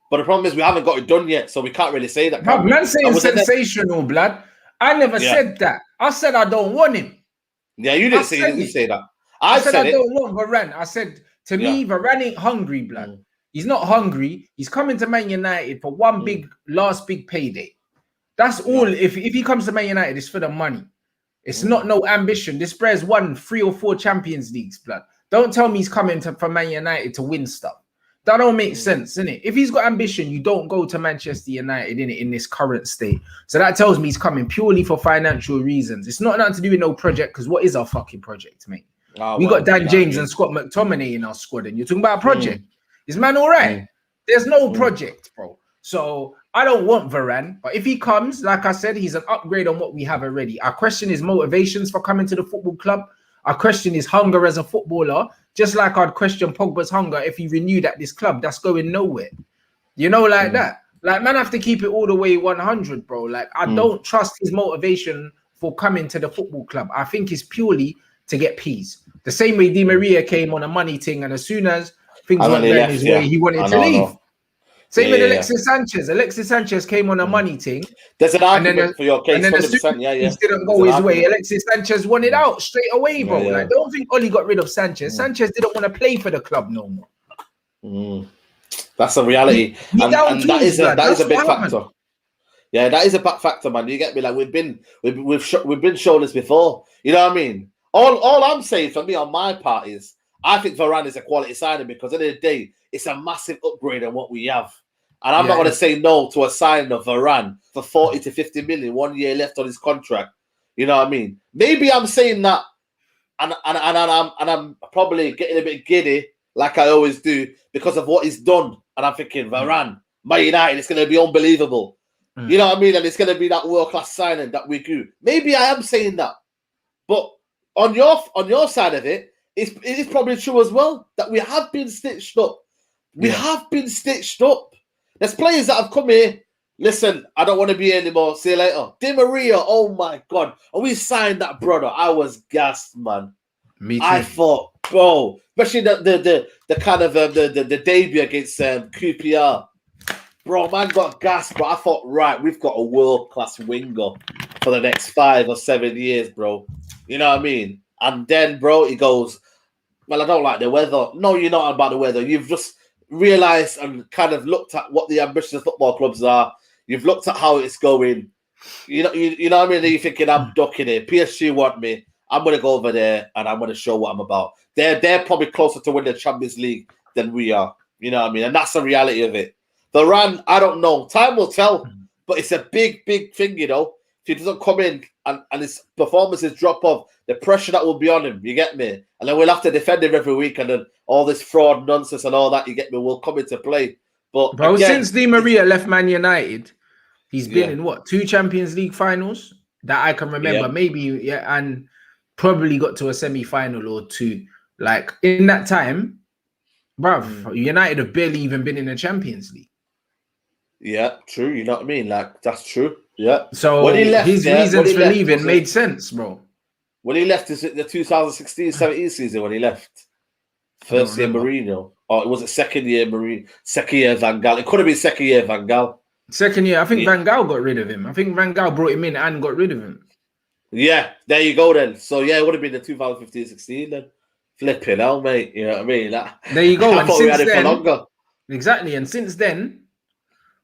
But the problem is we haven't got it done yet, so we can't really say that. Man saying sensational, blood. I never said that. I said I don't want him. Yeah, you didn't say that. I said I don't want Varane. I said to me, Varane ain't hungry, blood. He's not hungry. He's coming to Man United for one last big payday. That's all. If he comes to Man United, it's for the money. It's not no ambition. This Brez won 3 or 4 Champions Leagues, blood. Don't tell me he's coming for Man United to win stuff. That don't make sense, innit? If he's got ambition, you don't go to Manchester United in this current state. So that tells me he's coming purely for financial reasons. It's not nothing to do with no project, because what is our fucking project, mate? We got Dan James and Scott McTominay in our squad, and you're talking about a project. Is man all right? There's no project, bro. So I don't want Varane, but if he comes, like I said, he's an upgrade on what we have already. Our question is motivations for coming to the football club. Our question is hunger as a footballer, just like I'd question Pogba's hunger if he renewed at this club. That's going nowhere. You know, like that. Like, man, have to keep it all the way 100, bro. Like, I don't trust his motivation for coming to the football club. I think it's purely to get peas. The same way Di Maria came on a money thing, and as soon as things weren't going his way, he wanted to leave. Same with Alexis Sanchez. Alexis Sanchez came on a money thing. There's an argument for your case. And then 100%, he didn't go his way. Alexis Sanchez won it out straight away, bro. Like, don't think Oli got rid of Sanchez. Sanchez didn't want to play for the club no more. That's a reality, and that is a big factor. Yeah, that is a big factor, man. You get me? Like we've been shown this before. You know what I mean? All I'm saying for me on my part is I think Varane is a quality signing because at the end of the day, it's a massive upgrade on what we have. And I'm not going to say no to a signing of Varane for 40 to 50 million, 1 year left on his contract. You know what I mean? Maybe I'm saying that, and I'm probably getting a bit giddy, like I always do, because of what he's done. And I'm thinking, Varane, Man United, it's going to be unbelievable. You know what I mean? And it's going to be that world-class signing that we do. Maybe I am saying that. But on your side of it, it is probably true as well that we have been stitched up. We have been stitched up. There's players that have come here. Listen, I don't want to be here anymore. See you later. Di Maria, oh my God. And we signed that brother. I was gassed, man. Me too. I thought, bro, especially the kind of the debut against QPR. Bro, man got gassed, but I thought, right, we've got a world-class winger for the next 5 or 7 years, bro. You know what I mean? And then, bro, he goes, well, I don't like the weather. No, you're not about the weather. You've just realised and kind of looked at what the ambitions of football clubs are. You've looked at how it's going. You know what I mean? You're thinking, I'm ducking it. PSG want me. I'm going to go over there and I'm going to show what I'm about. They're probably closer to win the Champions League than we are. You know what I mean? And that's the reality of it. Varane, I don't know. Time will tell. But it's a big, big thing, you know. If he doesn't come in and his performances drop off, the pressure that will be on him, you get me? And then we'll have to defend him every week, and then all this fraud nonsense and all that, you get me, will come into play. But bro, again, since Di Maria left Man United, he's been in what, 2 Champions League finals that I can remember, maybe, and probably got to a semi-final or 2. Like in that time, bruv, United have barely even been in the Champions League. Yeah, true. You know what I mean? Like that's true. Yeah. So when he left, his reasons for leaving made sense, bro. When he left, is it the 2016-17 season when he left? First year Mourinho, or was it second year Mourinho? Second year Van Gaal. It could have been second year Van Gaal. Second year, I think Van Gaal got rid of him. I think Van Gaal brought him in and got rid of him. Yeah, there you go then. So yeah, it would have been the 2015-16 then. Flipping hell, mate. You know what I mean? There you go. And since then, exactly. And since then,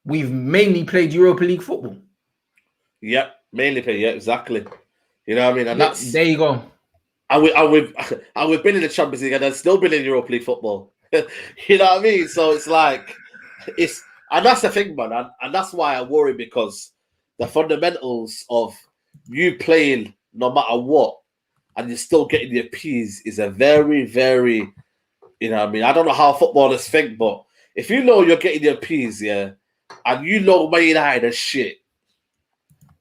we've mainly played Europa League football. Yeah, mainly played. Yeah, exactly. You know what I mean? And that's there you go. And we've been in the Champions League and then still been in Europa League football. You know what I mean? So it's like and that's the thing, man. And that's why I worry, because the fundamentals of you playing no matter what and you're still getting your P's is a very, very, you know what I mean? I don't know how footballers think, but if you know you're getting your P's, and you know Man United is shit,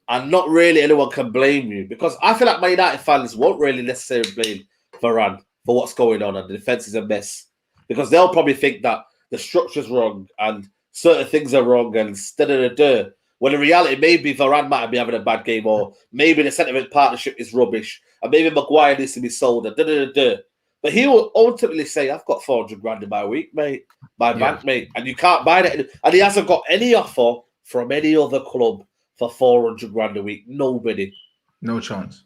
and not really anyone can blame you, because I feel like Man United fans won't really necessarily blame Varane for what's going on and the defense is a mess, because they'll probably think that the structure's wrong and certain things are wrong and da-da-da-da. When in reality, maybe Varane might be having a bad game, or maybe the sentiment partnership is rubbish, and maybe Maguire needs to be sold and da-da-da-da. But he will ultimately say, I've got 400 grand in my week, mate, my bank, mate, and you can't buy that. And he hasn't got any offer from any other club for 400 grand a week. Nobody. No chance.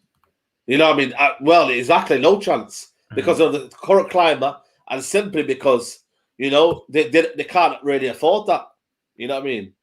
You know what I mean? Well, exactly, no chance. Because of the current climate, and simply because, you know, they can't really afford that. You know what I mean?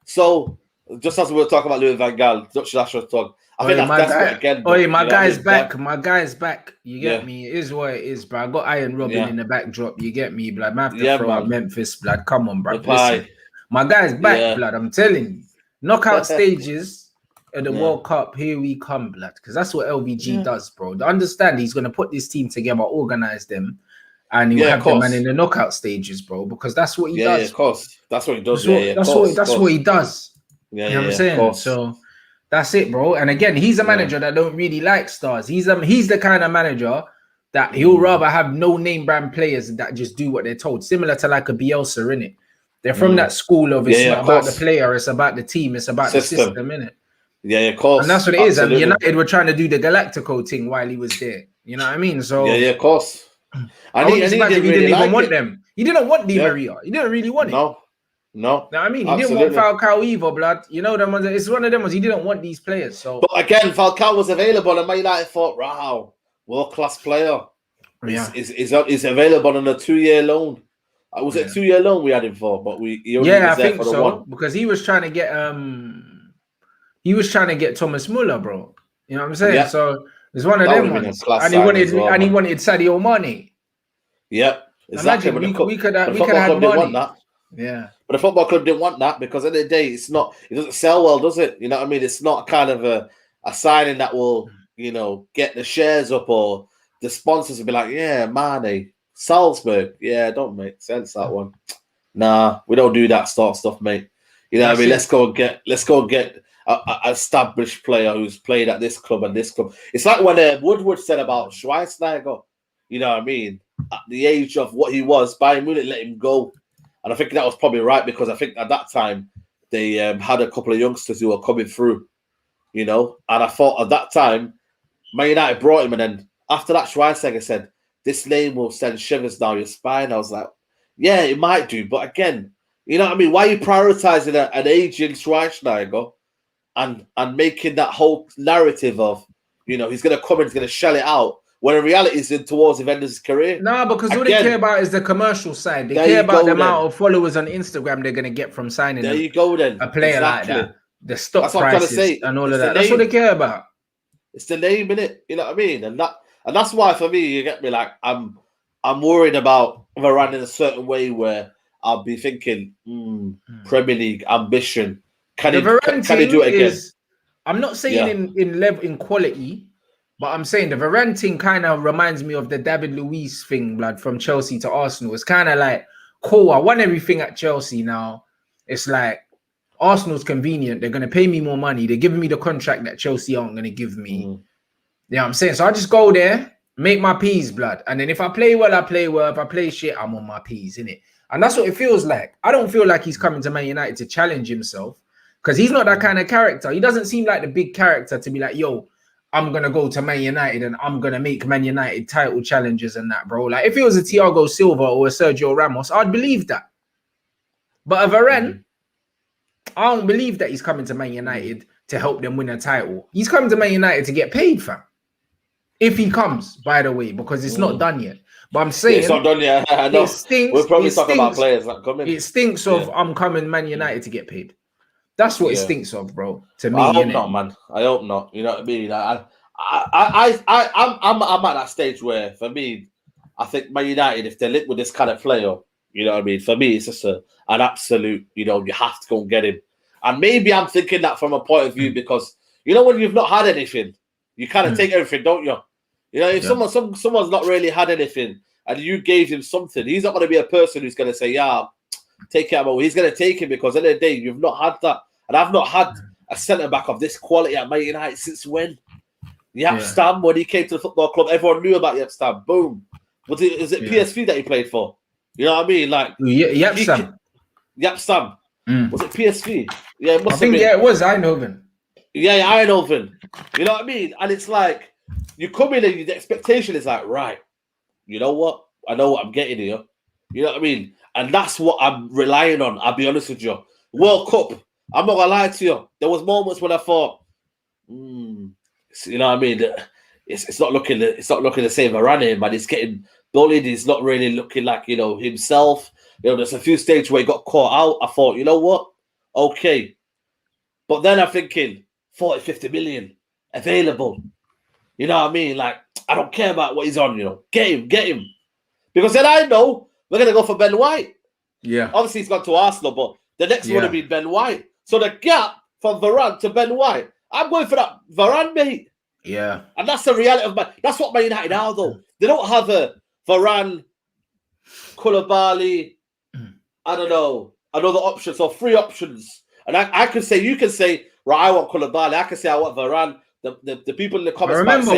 So, just as we were talking about Louis Van Gaal, Dutch national talk, I think that's desperate again. Oh, my guy's back. My guy's back. You get me? It is what it is, bro. I got Iron Robin in the backdrop. You get me, blood? I have to throw out Memphis, blood. Come on, bro. Listen, my guy's back, blood. I'm telling you. Knockout stages of the World Cup, here we come, blood. Because that's what LVG does, bro. Understand, he's going to put this team together, organize them, and he'll have them man in the knockout stages, bro. Because that's what he does. Yeah, of course. That's what he does. That's what he does. You know what I'm saying? So that's it, bro. And again, he's a manager that don't really like stars. He's the kind of manager that he'll rather have no name brand players that just do what they're told. Similar to like a Bielsa, innit? They're from that school of it's not about the player, it's about the team, it's about the system, innit? Yeah, of course. And that's what it is. And United were trying to do the Galactico thing while he was there. You know what I mean? So of course. And he didn't even want them. He didn't want Di Maria. He didn't really want it. No. No, I mean, he didn't want Falcao either, blood. You know, them ones. It's one of them ones. He didn't want these players. So, but again, Falcao was available, and Man United thought, "Wow, world-class player. Is available on a 2-year loan. Was it a 2-year loan we had him for? But I think so because he was trying to get Thomas Muller, bro. You know what I'm saying? Yep. So it's one of them ones, and he wanted Sadio Mane. Yep, exactly. Imagine we could have had Mane. Yeah, but the football club didn't want that because at the end of the day, it doesn't sell well, does it? You know what I mean? It's not kind of a signing that will, get the shares up, or the sponsors will be like, yeah, Mane, Salzburg. Yeah, don't make sense, that one. Nah, we don't do that sort of stuff, mate. You know what I mean? Let's go and get an established player who's played at this club and this club. It's like when Woodward said about Schweinsteiger, you know what I mean? At the age of what he was, Bayern Munich let him go. And I think that was probably right because I think at that time they had a couple of youngsters who were coming through, And I thought at that time, Man United brought him, and then after that, Schweinsteiger said, "This name will send shivers down your spine." I was like, "Yeah, it might do," but again, you know what I mean? Why are you prioritizing an aging Schweinsteiger and making that whole narrative of, he's going to come and he's going to shell it out? When in reality, it's towards the end of his career. No, because all they care about is the commercial side. They care about the amount of followers on Instagram they're going to get from signing a player like that. The stock prices and all of that. That's what they care about. It's the name, innit? You know what I mean? And that's why, for me, you get me, like, I'm worried about Varane in a certain way where I'll be thinking, Premier League ambition. Can he do it again? I'm not saying in quality. But I'm saying the Varane thing kind of reminds me of the David Luiz thing, blood, from Chelsea to Arsenal. It's kind of like, cool, I won everything at Chelsea now. It's like, Arsenal's convenient. They're going to pay me more money. They're giving me the contract that Chelsea aren't going to give me. You know what I'm saying? So I just go there, make my peas, blood. And then if I play well, I play well. If I play shit, I'm on my peas, innit? And that's what it feels like. I don't feel like he's coming to Man United to challenge himself because he's not that kind of character. He doesn't seem like the big character to be like, yo, I'm going to go to Man United and I'm going to make Man United title challenges and that, bro. Like, if it was a Thiago Silva or a Sergio Ramos, I'd believe that. But a Varane, I don't believe that he's coming to Man United to help them win a title. He's coming to Man United to get paid, fam. If he comes, by the way, because it's not done yet. But I'm saying... it's not done yet. I know. We'll probably talk about players that come in. It stinks of I'm coming Man United to get paid. That's what it stinks of, bro. To me, I hope not, man. I hope not. You know what I mean? I'm at that stage where, for me, I think Man United, if they're lit with this kind of player, you know what I mean? For me, it's just an absolute. You have to go and get him. And maybe I'm thinking that from a point of view because when you've not had anything, you kind of take everything, don't you? If someone's not really had anything and you gave him something, he's not going to be a person who's going to say, "Yeah, take it." He's going to take him because at the end of the day, you've not had that. And I've not had a centre-back of this quality at Man United since when? Stam, when he came to the football club, everyone knew about Stam. Boom. Is it PSV that he played for? You know what I mean? Like Stam. Stam. Was it PSV? Yeah, it must have been. It was Eindhoven. Yeah, Eindhoven. You know what I mean? And it's like, you come in and the expectation is like, right, you know what? I know what I'm getting here. You know what I mean? And that's what I'm relying on, I'll be honest with you. World Cup. I'm not gonna lie to you. There was moments when I thought, you know what I mean? It's not looking the same around him, and he's getting bullied. He's not really looking like himself. There's a few stages where he got caught out. I thought, you know what? Okay. But then I'm thinking 40, 50 million available. You know what I mean? Like, I don't care about what he's on, Get him. Because then I know we're gonna go for Ben White. Yeah. Obviously he's gone to Arsenal, but the next one would be Ben White. So the gap from Varane to Ben White, I'm going for that Varane, mate. Yeah. And that's the reality of that's what Man United are, though. They don't have a Varane, Koulibaly, I don't know, another option. So 3 options. And I can say, you can say, right, I want Koulibaly. I can say I want Varane. The people in the comments. Remember,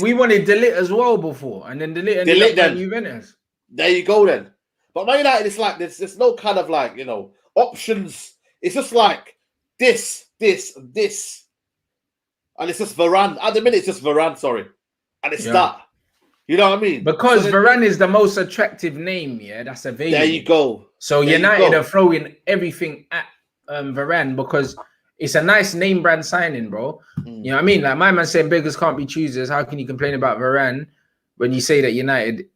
we wanted Delete as well before, and then Delete then Juventus. There you go then. But Man United, it's like there's no kind of like options. It's just like this, and it's just Varane. At the minute, it's just Varane. Sorry, and it's that. You know what I mean? Because so Varane is the most attractive name, yeah, that's available. There you go. So United are throwing everything at Varane because it's a nice name brand signing, bro. You know what I mean? Like my man saying beggars can't be choosers. How can you complain about Varane when you say that United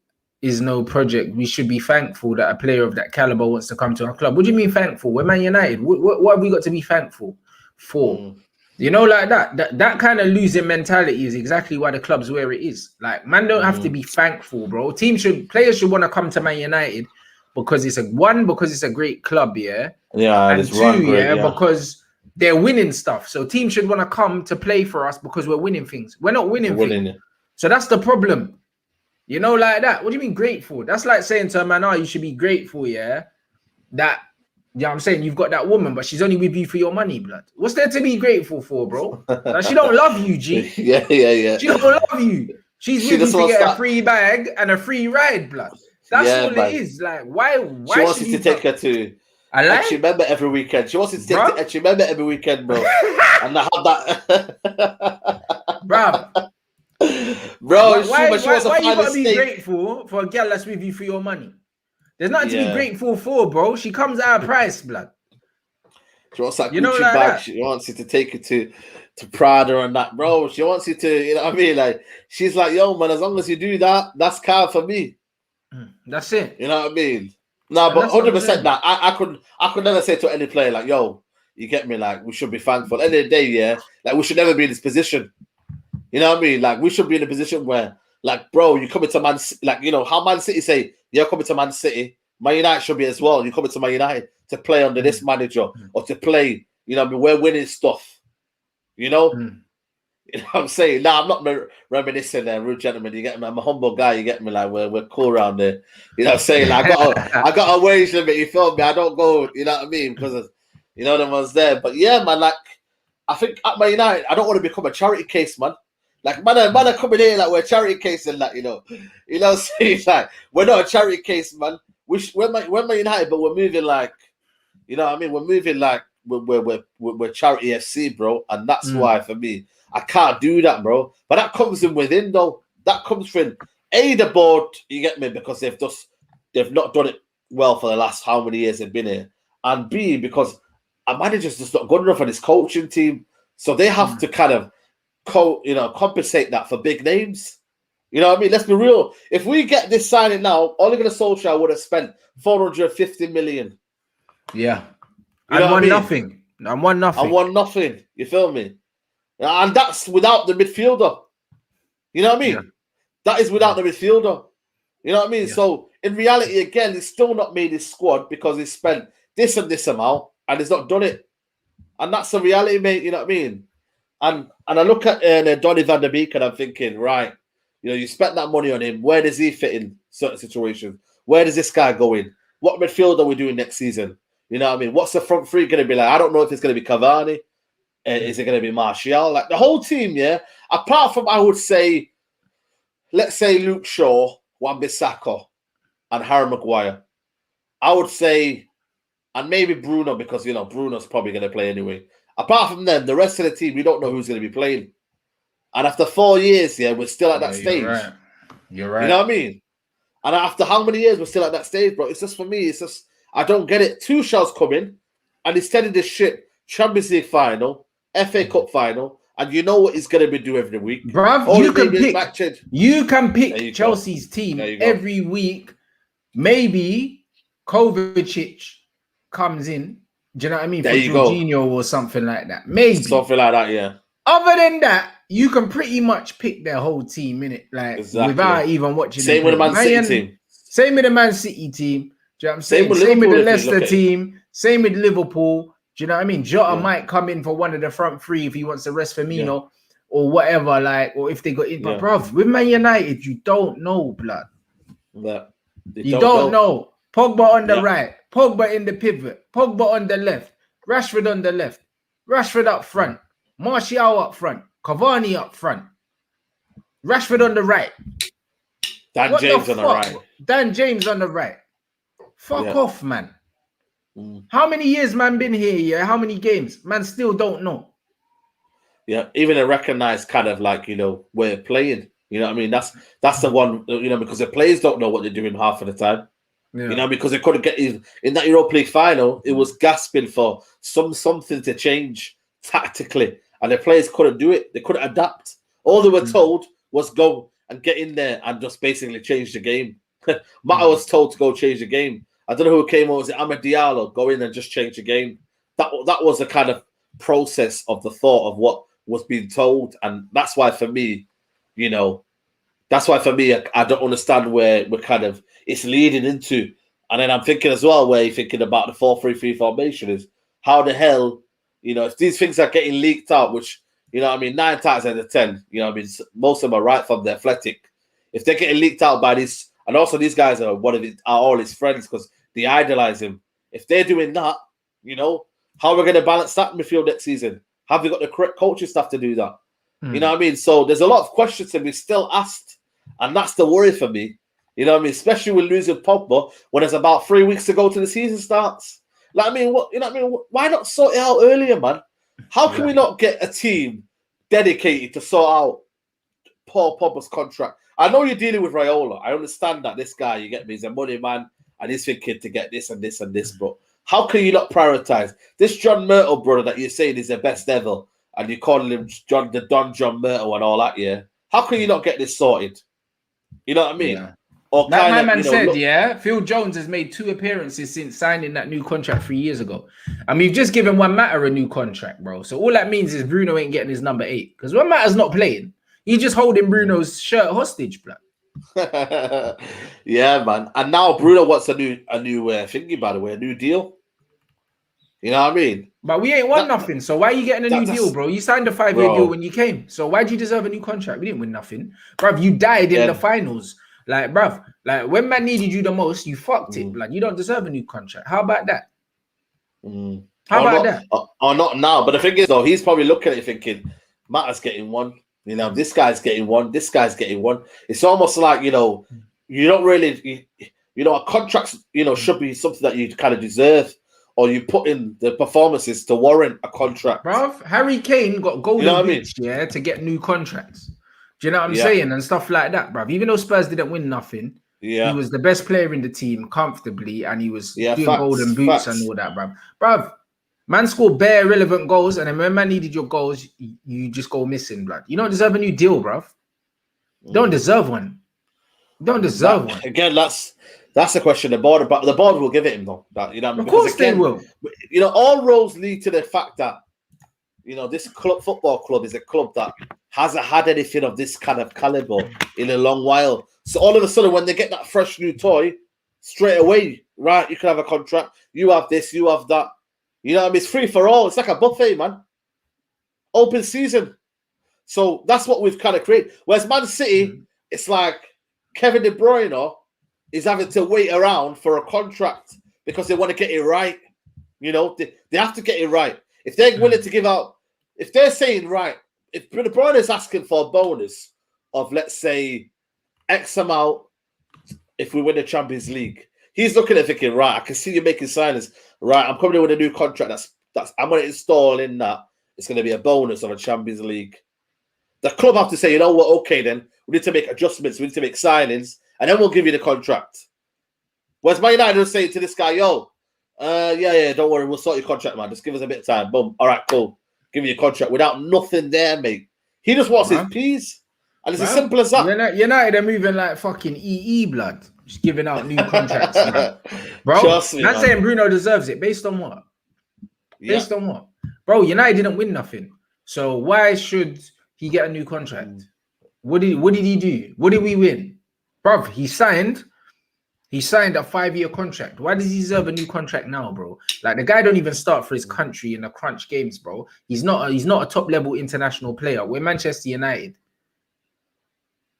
is no project? We should be thankful that a player of that caliber wants to come to our club. What do you mean thankful? We're Man United. What have we got to be thankful for? You know, like that kind of losing mentality is exactly why the club's where it is. Like, man, don't have to be thankful, bro. Players should want to come to Man United because it's a great club, yeah. Yeah, and two, because they're winning stuff. So teams should want to come to play for us because we're winning things. We're not winning things. So that's the problem. You know, like that. What do you mean grateful? That's like saying to a man, oh, you should be grateful, yeah, that. Yeah, I'm saying you've got that woman, but she's only with you for your money, blood. What's there to be grateful for, bro? Like, she don't love you, G. Yeah. She don't love you. She's with you to get a free bag and a free ride, blood. That's all it is. Like, why she wants you to take her to she remember every weekend. She wants you to take her, she remember every weekend, bro. And I have that bro, why you gotta be grateful for a girl that's with you for your money? There's nothing to be grateful for, bro. She comes at a price, blood. She wants that Gucci bag. She wants you to take it to Prada and that, bro. She wants you to, you know what I mean? Like, she's like, yo, man, as long as you do that, that's car for me. That's it. You know what I mean? No, but 100% that. I could never say to any player, like, yo, you get me? Like, we should be thankful. At the end of the day, yeah, like, we should never be in this position. You know what I mean? Like, we should be in a position where, like, bro, you come into Man City, like, you know, how Man City say, you're coming to Man City, Man United should be as well. You're coming to Man United to play under this manager or to play, you know what I mean? We're winning stuff. You know? You know what I'm saying? Nah, I'm not reminiscing there, rude gentleman. You get me? I'm a humble guy, you get me? Like, we're cool around there. You know what I'm saying? Like, I got a wage limit, you feel me? I don't go, you know what I mean? Because of, you know, the ones there. But yeah, man, like, I think at Man United, I don't want to become a charity case, man. Like, man are coming here like we're a charity case and that, you know. You know what I'm saying? Like, we're not a charity case, man. We're Man United, but we're moving like, you know what I mean? We're moving like we're charity FC, bro. And that's why, for me, I can't do that, bro. But that comes in within, though. That comes from A, the board, you get me, because they've not done it well for the last how many years they've been here. And B, because our manager's just not good enough for this coaching team. So they have to kind of compensate that for big names. You know what I mean? Let's be real. If we get this signing now, Ole Gunnar Solskjaer would have spent 450 million. Yeah. You know and won nothing. And won nothing. You feel me? And that's without the midfielder. You know what I mean? Yeah. That is without the midfielder. You know what I mean? Yeah. So in reality, again, he's still not made his squad because he spent this and this amount and he's not done it. And that's the reality, mate. You know what I mean? And I look at Donny van der Beek and I'm thinking, right, you know, you spent that money on him. Where does he fit in certain situations? Where does this guy go in? What midfield are we doing next season? You know what I mean? What's the front three going to be like? I don't know if it's going to be Cavani. Is it going to be Martial? Like the whole team, yeah. Apart from, I would say, let's say Luke Shaw, Wan-Bissaka, and Harry Maguire. I would say, and maybe Bruno, because, you know, Bruno's probably going to play anyway. Apart from them, the rest of the team, we don't know who's going to be playing. And after 4 years, yeah, we're still at that stage. You're right. You know what I mean? And after how many years we're still at that stage, bro? It's just, for me, it's just, I don't get it. Tuchel's coming, and he's telling this shit. Champions League final, FA Cup final, and you know what he's going to be doing every week. Bruv, you can pick Chelsea's team every week. Maybe Kovacic comes in. Do you know what I mean? For Jorginho or something like that. Maybe. Something like that, yeah. Other than that, you can pretty much pick their whole team, innit? Like, without even watching. Same with the Man City team. Same with the Man City team. Do you know what I'm saying? Same with the Leicester team. Same with Liverpool. Do you know what I mean? Jota might come in for one of the front three if he wants to rest Firmino or whatever, like, or if they got in. But, bruv, with Man United, you don't know, blood. You don't know. Pogba on the right. Pogba in the pivot. Pogba on the left. Rashford on the left. Rashford up front. Martial up front. Cavani up front. Rashford on the right. Dan James on the right. Dan James on the right. Fuck off, man. How many years man been here? Yeah, how many games? Man still don't know. Yeah, even a recognized kind of like, you know, way of playing. You know what I mean? That's the one, you know, because the players don't know what they're doing half of the time. Yeah. You know, because they couldn't get in that Europa League final, it was gasping for something to change tactically. And the players couldn't do it. They couldn't adapt. All they were told was go and get in there and just basically change the game. Mata was told to go change the game. I don't know who came over. Was it Amad Diallo? Go in and just change the game. That was the kind of process of the thought of what was being told. And that's why for me, you know, I don't understand where we're kind of it's leading into. And then I'm thinking as well, where you're thinking about the 4-3-3 formation is how the hell, you know, if these things are getting leaked out, which, you know, I mean, 9 times out of 10, you know, I mean, most of them are right from the Athletic. If they're getting leaked out by this, and also these guys are all his friends because they idolize him. If they're doing that, you know, how are we going to balance that midfield next season? Have we got the correct coaching staff to do that? You know what I mean? So there's a lot of questions to be still asked, and that's the worry for me. You know what I mean? Especially with losing Pogba when it's about 3 weeks to go to the season starts. Like, I mean, what you know what I mean? Why not sort it out earlier, man? How can we not get a team dedicated to sort out Paul Pogba's contract? I know you're dealing with Raiola. I understand that this guy, you get me, he's a money man and he's thinking to get this and this and this, but how can you not prioritize this John Myrtle brother that you're saying is the best ever and you're calling him the Don John Myrtle and all that, yeah? How can you not get this sorted? You know what I mean? Yeah. Or that my man said, Phil Jones has made 2 appearances since signing that new contract 3 years ago. And we've just given Juan Mata a new contract, bro. So all that means is Bruno ain't getting his number 8. Because Juan Mata's not playing. He's just holding Bruno's shirt hostage, blood. Yeah, man. And now Bruno wants a new thingy, by the way, a new deal. You know what I mean? But we ain't won nothing. So why are you getting a new deal, bro? You signed a 5-year deal when you came. So why do you deserve a new contract? We didn't win nothing. Bruv, you died in the finals. Like, bruv, like when man needed you the most, you fucked it. Like, you don't deserve a new contract. How about that? How about that? Or not now. But the thing is, though, he's probably looking at it thinking, Mata's getting one. You know, this guy's getting one. This guy's getting one. It's almost like, you know, you don't really, you know, a contract, you know, should be something that you kind of deserve. Or you put in the performances to warrant a contract. Bruv, Harry Kane got golden boots, to get new contracts. Do you know what I'm saying? And stuff like that, bruv. Even though Spurs didn't win nothing, he was the best player in the team comfortably, and he was doing golden boots and all that, bruv. Bruv, man scored bare relevant goals, and then when man needed your goals, you just go missing, blood. You don't deserve a new deal, bruv. You don't deserve one. You don't deserve one. Again, that's the question. The board will give it him, though. That, you know, of course they will. You know, all roads lead to the fact that, you know, this football club is a club that hasn't had anything of this kind of caliber in a long while. So all of a sudden, when they get that fresh new toy, straight away, right, you can have a contract. You have this, you have that. You know what I mean? It's free for all. It's like a buffet, man. Open season. So that's what we've kind of created. Whereas Man City, it's like Kevin De Bruyne is having to wait around for a contract because they want to get it right. You know, they have to get it right. If they're willing to give out, if they're saying, right, if De Bruyne is asking for a bonus of, let's say, X amount if we win the Champions League, he's looking at thinking, right, I can see you making signings. Right, I'm coming in with a new contract. That's I'm going to install in that. It's going to be a bonus of a Champions League. The club have to say, you know what, okay, then we need to make adjustments. We need to make signings, and then we'll give you the contract. Whereas Man United will say to this guy, yo, don't worry, we'll sort your contract, man. Just give us a bit of time. Boom. All right, cool. Give you a contract without nothing there, mate. He just wants his peas. And it's as simple as that. United are moving like fucking EE blood. Just giving out new contracts. Bro, trust me, not saying Bruno deserves it. Based on what? Based on what? Bro, United didn't win nothing. So why should he get a new contract? What did he do? What did we win? Bro, he signed a 5-year contract. Why does he deserve a new contract now, bro? Like, the guy don't even start for his country in the crunch games, bro. He's not a top-level international player. We're Manchester United.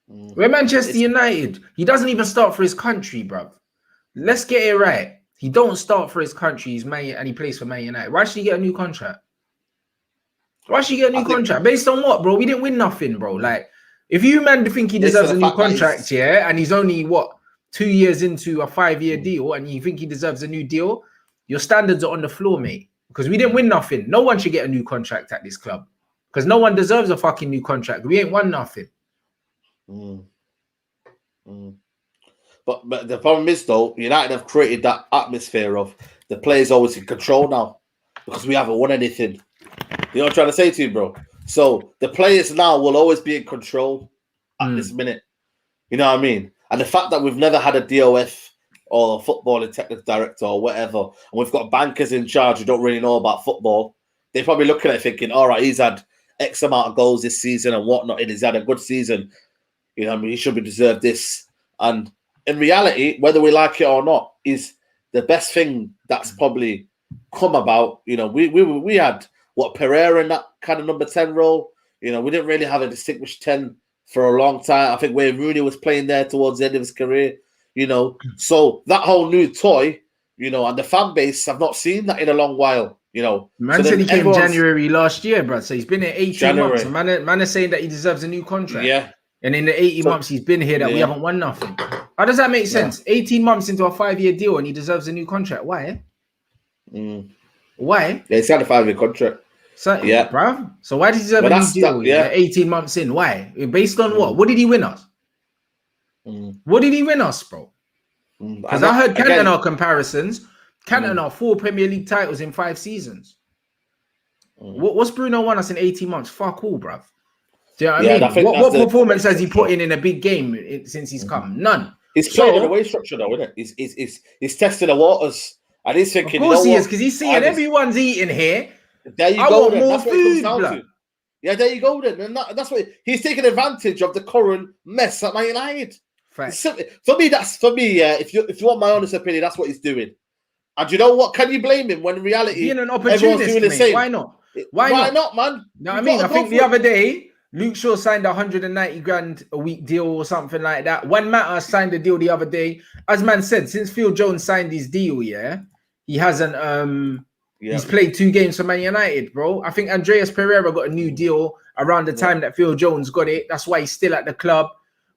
We're Manchester United. He doesn't even start for his country, bro. Let's get it right. He don't start for his country. And he plays for Man United. Why should he get a new contract? Why should he get a new contract? Based on what, bro? We didn't win nothing, bro. Like, if you man think he deserves a new contract, and he's only, 2 years into a 5-year deal, and you think he deserves a new deal, your standards are on the floor, mate. Because we didn't win nothing. No one should get a new contract at this club. Because no one deserves a fucking new contract. We ain't won nothing. Mm. Mm. But the problem is, though, United have created that atmosphere of the players always in control now because we haven't won anything. You know what I'm trying to say to you, bro? So the players now will always be in control at this minute. You know what I mean? And the fact that we've never had a DOF or a footballing technical director or whatever, and we've got bankers in charge who don't really know about football, they're probably looking at it thinking, all right, he's had X amount of goals this season and whatnot, and he's had a good season. You know what I mean? He should be deserved this. And in reality, whether we like it or not, is the best thing that's probably come about. You know, we had Pereira in that kind of number 10 role. You know, we didn't really have a distinguished 10 for a long time. I think Wayne Rooney was playing there towards the end of his career. You know, so that whole new toy, you know, and the fan base have not seen that in a long while. You know, man said he came January last year, bro. So he's been here 18 months. Man is saying that he deserves a new contract. Yeah. And in the 80 months he's been here, that we haven't won nothing. How does that make sense? 18 months into a 5-year deal and he deserves a new contract. Why? Why? Yeah, he's got a 5-year contract. So, bruv. So why does he deserve a new deal? 18 months in. Why? Based on what? What did he win us? What did he win us, bro? Because I heard Cantona comparisons. Cantona 4 Premier League titles in 5 seasons. What's Bruno won us in 18 months? Fuck all, bruv. Do you know what I mean? What performance has he put in a big game since he's come? None. He's playing in a way structure though, isn't it? He's testing the waters, and he's thinking. Of course he is, because he's seeing everyone's eating here. There you go. Then. That's what it comes down to. Yeah, there you go. Then, and that's what he's taking advantage of the current mess at Man United. For me, if you want my honest opinion, that's what he's doing. And you know what? Can you blame him when in reality being an opportunist? Doing the same? Why not? Why not, man? No, I mean, I think the other day, Luke Shaw signed 190 grand a week deal or something like that. Juan Mata signed a deal the other day. As man said, since Phil Jones signed his deal, he hasn't he's played 2 games for Man United, bro. I think Andreas Pereira got a new deal around the time that Phil Jones got it. That's why he's still at the club.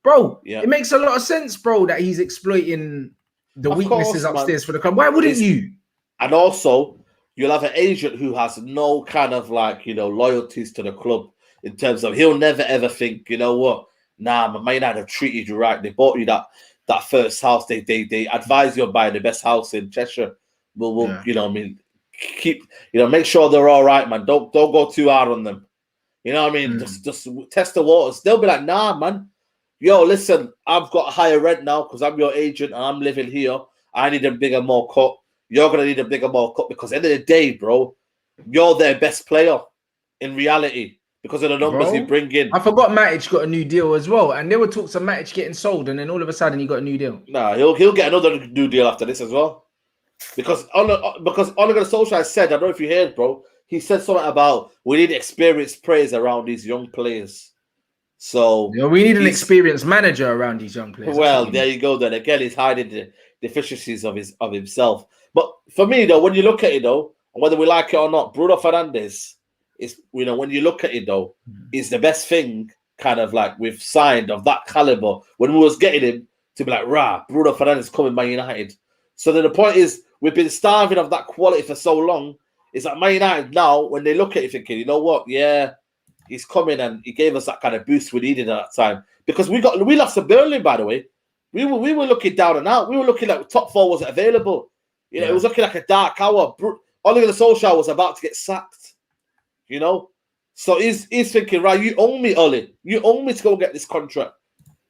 Bro, it makes a lot of sense, bro, that he's exploiting the weaknesses upstairs for the club. Why wouldn't you? And also, you'll have an agent who has no kind of loyalties to the club. In terms of, he'll never ever think, you know what? Nah, Man United have treated you right. They bought you that first house. They advise you on buying the best house in Cheshire. We'll you know what I mean, make sure they're all right, man. Don't go too hard on them. You know what I mean? Just test the waters. They'll be like, nah, man. Yo, listen, I've got higher rent now because I'm your agent and I'm living here. I need a bigger, more cut. You're gonna need a bigger, more cut because at the end of the day, bro, you're their best player in reality. Because of the numbers you bring in. I forgot Matic got a new deal as well. And there were talks of Matic getting sold. And then all of a sudden he got a new deal. Nah, he'll get another new deal after this as well. Because Ole Gunnar Solskjaer said, I don't know if you heard, bro, he said something about we need experienced players around these young players. So we need an experienced manager around these young players. Well, there you go then. Again, he's hiding the deficiencies of himself. But for me, though, when you look at it, though, whether we like it or not, Bruno Fernandes is, when you look at it, though, is the best thing kind of like we've signed of that caliber when we was getting him to be like, Bruno Fernandes coming Man United. So then the point is, we've been starving of that quality for so long. It's like Man United now, when they look at it, thinking, you know what? Yeah, he's coming and he gave us that kind of boost we needed at that time. Because we lost to Burnley, by the way. We were looking down and out. We were looking like top 4 wasn't available. It was looking like a dark hour. Ole Gunnar Solskjaer was about to get sacked. So he's thinking, right, you owe me, Ole. You owe me to go get this contract.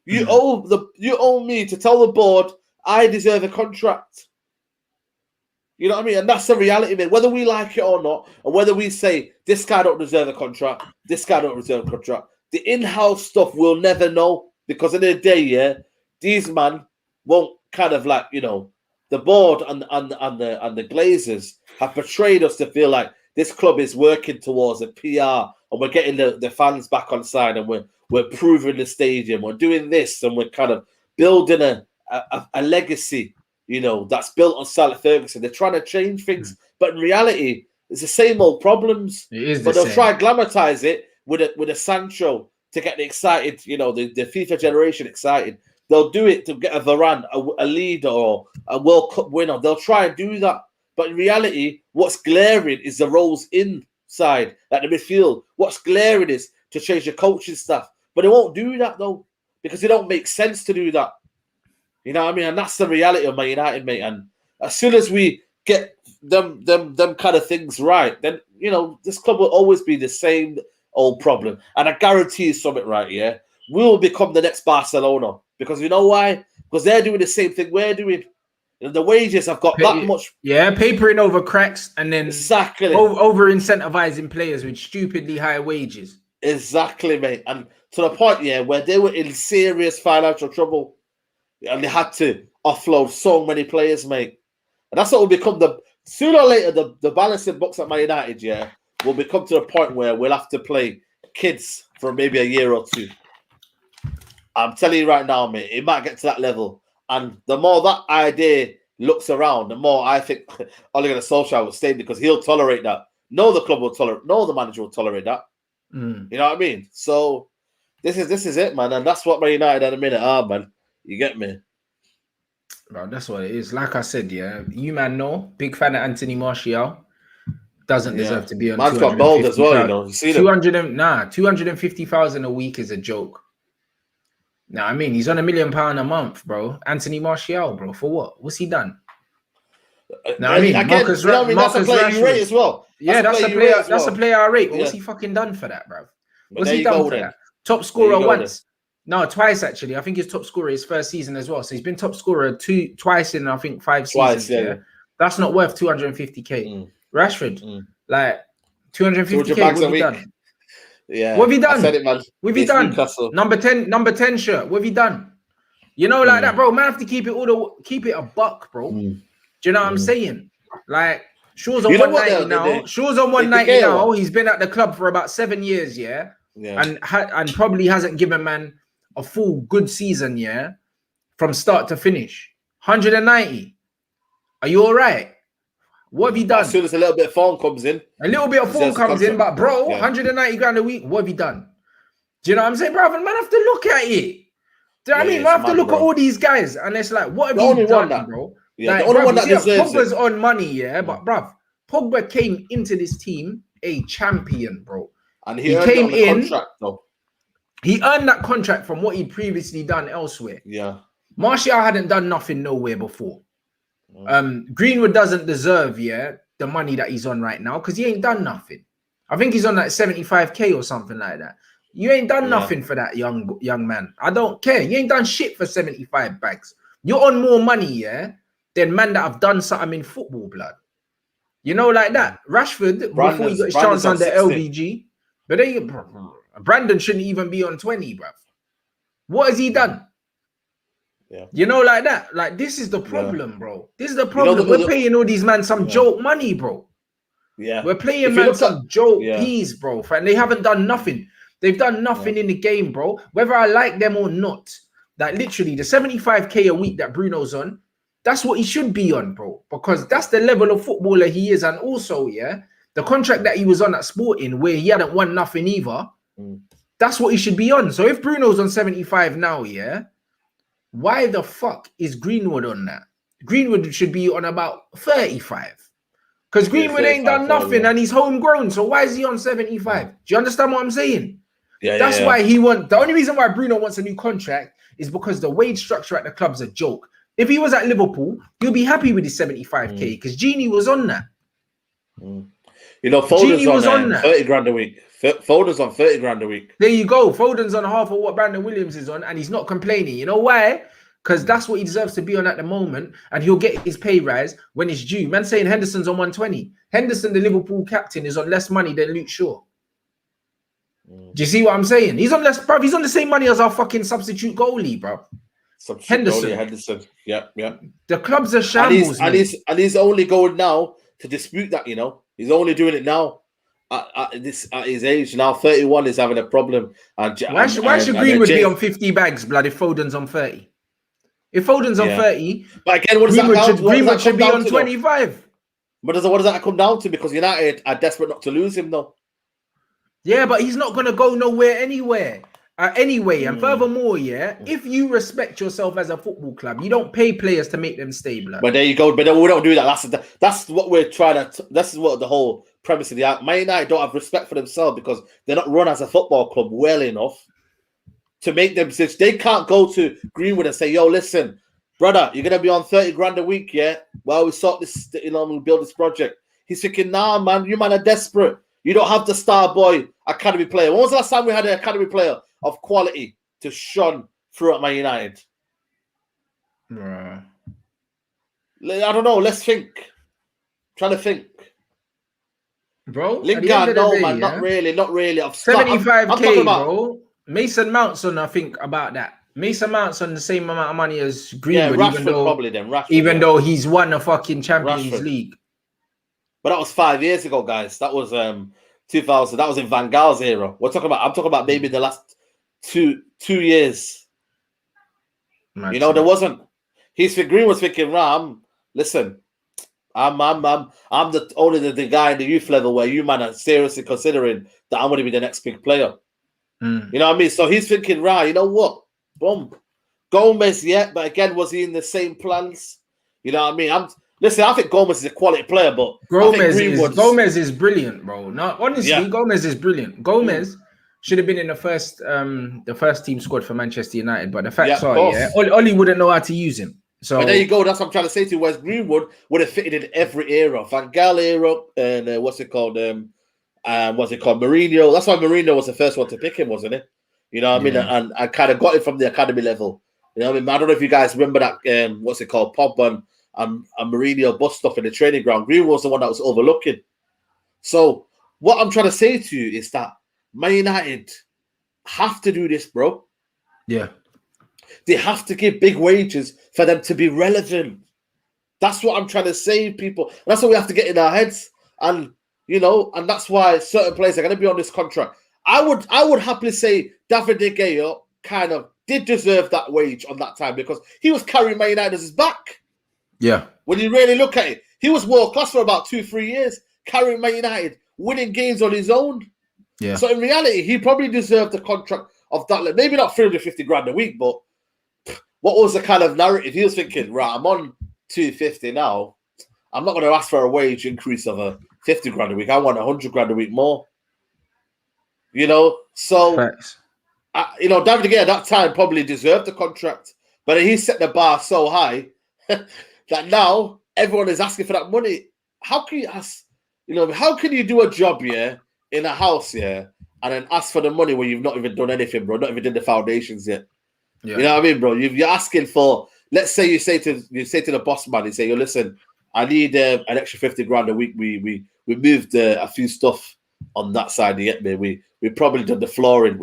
You owe me to tell the board I deserve a contract. You know what I mean? And that's the reality, man. Whether we like it or not, and whether we say this guy don't deserve a contract, this guy don't deserve a contract, the in-house stuff we'll never know, because at the end of the day, these man won't kind of like, the board and the Glazers have portrayed us to feel like this club is working towards a PR and we're getting the fans back on side and we're improving the stadium. We're doing this and we're kind of building a legacy, that's built on Sir Ferguson. They're trying to change things, but in reality, it's the same old problems. But they'll try and glamorize it with a Sancho to get the excited, the FIFA generation excited. They'll do it to get a Varane, a leader or a World Cup winner. They'll try and do that. But in reality, what's glaring is the roles inside, like the midfield. What's glaring is to change the coaching staff. But they won't do that, though, because it don't make sense to do that. You know what I mean? And that's the reality of Man United, mate. And as soon as we get them kind of things right, then, you know, this club will always be the same old problem. And I guarantee you something right here. We'll become the next Barcelona. Because you know why? Because they're doing the same thing we're doing. The wages have got that much. Yeah, papering over cracks and then exactly over incentivizing players with stupidly high wages. Exactly, mate. And to the point, yeah, where they were in serious financial trouble and they had to offload so many players, mate. And that's what will become sooner or later, the balancing books at Man United, yeah, will become to the point where we'll have to play kids for maybe a year or two. I'm telling you right now, mate, it might get to that level. And the more that idea looks around, the more I think Ole Gunnar Solskjaer will stay, because he'll tolerate that. No, the club will tolerate. No, the manager will tolerate that. You know what I mean? So this is it, man, and that's what Man United at the minute are, man. You get me? Bro, that's what it is. Like I said, yeah, you man know, big fan of Anthony Martial. Doesn't deserve to be on. Man's got bold as well, you know. You see 250,000 a week is a joke. Nah, I mean, he's on £1 million a month, bro. Anthony Martial, bro, for what? What's he done? No, I mean, Marcus that's a player you rate as well. Yeah, that's a player. That's a player I rate. But what's he fucking done for that, bro? What's he done for that? Top scorer once. No, twice actually. I think he's top scorer his first season as well. So he's been top scorer twice in I think 5 seasons. Yeah. That's not worth 250k. Rashford, like 250k. What have he done? Yeah. What have he done? I said it, man. What have he done? Newcastle. Number 10 shirt. What have he done? You know, like that, bro. Man, have to keep it a buck, bro. Do you know what I'm saying? Like, Shaw's on 190 now. Shaw's on 190 now. He's been at the club for about 7 years, yeah. And probably hasn't given man a full good season, yeah, from start to finish. 190. Are you all right? What have you done? As soon as a little bit of form comes in. A little bit of form comes in, but bro, 190 grand a week, what have you done? Do you know what I'm saying, bro? Man, I have to look at it. Do you know what I mean? I have to look at all these guys, and it's like, what have you done, bro? Yeah, the only one that deserves Pogba's on money, yeah, but bruv, Pogba came into this team a champion, bro. And he came in. Contract, though. He earned that contract from what he'd previously done elsewhere. Yeah. Martial hadn't done nothing nowhere before. Greenwood doesn't deserve, the money that he's on right now because he ain't done nothing. I think he's on like 75k or something like that. You ain't done nothing for that young man. I don't care. You ain't done shit for 75 bags. You're on more money, than man that have done something in football, blood. You know, like that. Rashford, before he got his chance under 60. LVG, but Brandon shouldn't even be on 20, bruv. What has he done? Yeah. You know, like that. Like, this is the problem, bro. This is the problem. You know, we're paying all these men some joke money, bro. Yeah. We're playing man some joke peas, bro. And they haven't done nothing. They've done nothing in the game, bro. Whether I like them or not. Like, literally, the 75k a week that Bruno's on, that's what he should be on, bro. Because that's the level of footballer he is. And also, the contract that he was on at Sporting, where he hadn't won nothing either, that's what he should be on. So if Bruno's on 75 now, why the fuck is Greenwood on that? Greenwood should be on about 35. Because Greenwood ain't done nothing and he's homegrown. So why is he on 75? Do you understand what I'm saying? That's why he wants. The only reason why Bruno wants a new contract is because the wage structure at the club's a joke. If he was at Liverpool, he'll be happy with his 75k because Genie was on that. You know, Foden's on 30 grand a week. Foden's on 30 grand a week. There you go. Foden's on half of what Brandon Williams is on, and he's not complaining. You know why? Because that's what he deserves to be on at the moment, and he'll get his pay rise when it's due. Man saying Henderson's on 120. Henderson, the Liverpool captain, is on less money than Luke Shaw. Do you see what I'm saying? He's on less, bro. He's on the same money as our fucking substitute goalie, bro. Henderson. Yeah. The club's a shambles, and he's only going now to dispute that. You know, he's only doing it now at his age. Now 31 is having a problem. Why should Greenwood be on 50 bags, blood? If Foden's on 30, if Foden's on 30, but again, Greenwood should be on 25. But what does that come down to? Because United are desperate not to lose him, though. Yeah, but he's not gonna go nowhere anyway. And furthermore, if you respect yourself as a football club, you don't pay players to make them stay, blood. But there you go. But we don't do that. That's what we're trying to. This is what the whole premise of the Man United don't have respect for themselves because they're not run as a football club well enough to make them decisions. They can't go to Greenwood and say, yo, listen, brother, you're going to be on 30 grand a week, yeah? Well, we sort this, we build this project. He's thinking, nah, man, you man are desperate. You don't have the star boy academy player. When was the last time we had an academy player of quality to shone throughout Man United? Right. I don't know. Let's think. Trying to think. Bro, Lingard, no, man, not really. 75k, bro. Mason Mount's on, I think, about that. Mason Mount's on the same amount of money as Greenwood, yeah, Rashford probably then. Rashford, even though he's won a fucking Champions League. But that was 5 years ago, guys. That was 2000. That was in Van Gaal's era. I'm talking about maybe the last two years. You know, there wasn't. Green was thinking, Ram, listen, I'm only the guy in the youth level where you man are seriously considering that I'm going to be the next big player. You know what I mean? So he's thinking, right, you know what? Boom. Gomez, yeah, but again, was he in the same plans? You know what I mean? Listen, I think Gomez is a quality player, but Gomez is brilliant, bro. No, honestly, Gomez is brilliant. Gomez should have been in the first team squad for Manchester United, but the facts are, Ollie wouldn't know how to use him. So but there you go. That's what I'm trying to say to you. Whereas Greenwood would have fitted in every era, Van Gaal era, and what's it called? Mourinho. That's why Mourinho was the first one to pick him, wasn't it? You know what I mean? And I kind of got it from the academy level. You know what I mean? I don't know if you guys remember that. Pogba and Mourinho bust stuff in the training ground. Greenwood was the one that was overlooking. So what I'm trying to say to you is that Man United have to do this, bro. Yeah. They have to give big wages for them to be relevant. That's what I'm trying to say, people. And that's what we have to get in our heads. And, you know, and that's why certain players are going to be on this contract. I would happily say David De Gea kind of did deserve that wage on that time because he was carrying Man United as his back. Yeah. When you really look at it, he was world class for about 2-3 years, carrying Man United, winning games on his own. Yeah. So in reality, he probably deserved the contract of that. Maybe not 350 grand a week, but what was the kind of narrative? He was thinking, right, I'm on 250 now. I'm not going to ask for a wage increase of 50 grand a week. I want 100 grand a week more. You know, so David De Gea at that time probably deserved the contract, but he set the bar so high that now everyone is asking for that money. How can you ask? You know, how can you do a job in a house and then ask for the money when you've not even done anything, bro? Not even did the foundations yet. Yeah. You know what I mean, bro? You're asking for. Let's say you say to the boss man, you say, "Yo, listen, I need an extra 50 grand a week. We moved a few stuff on that side. You get me? We probably did the flooring.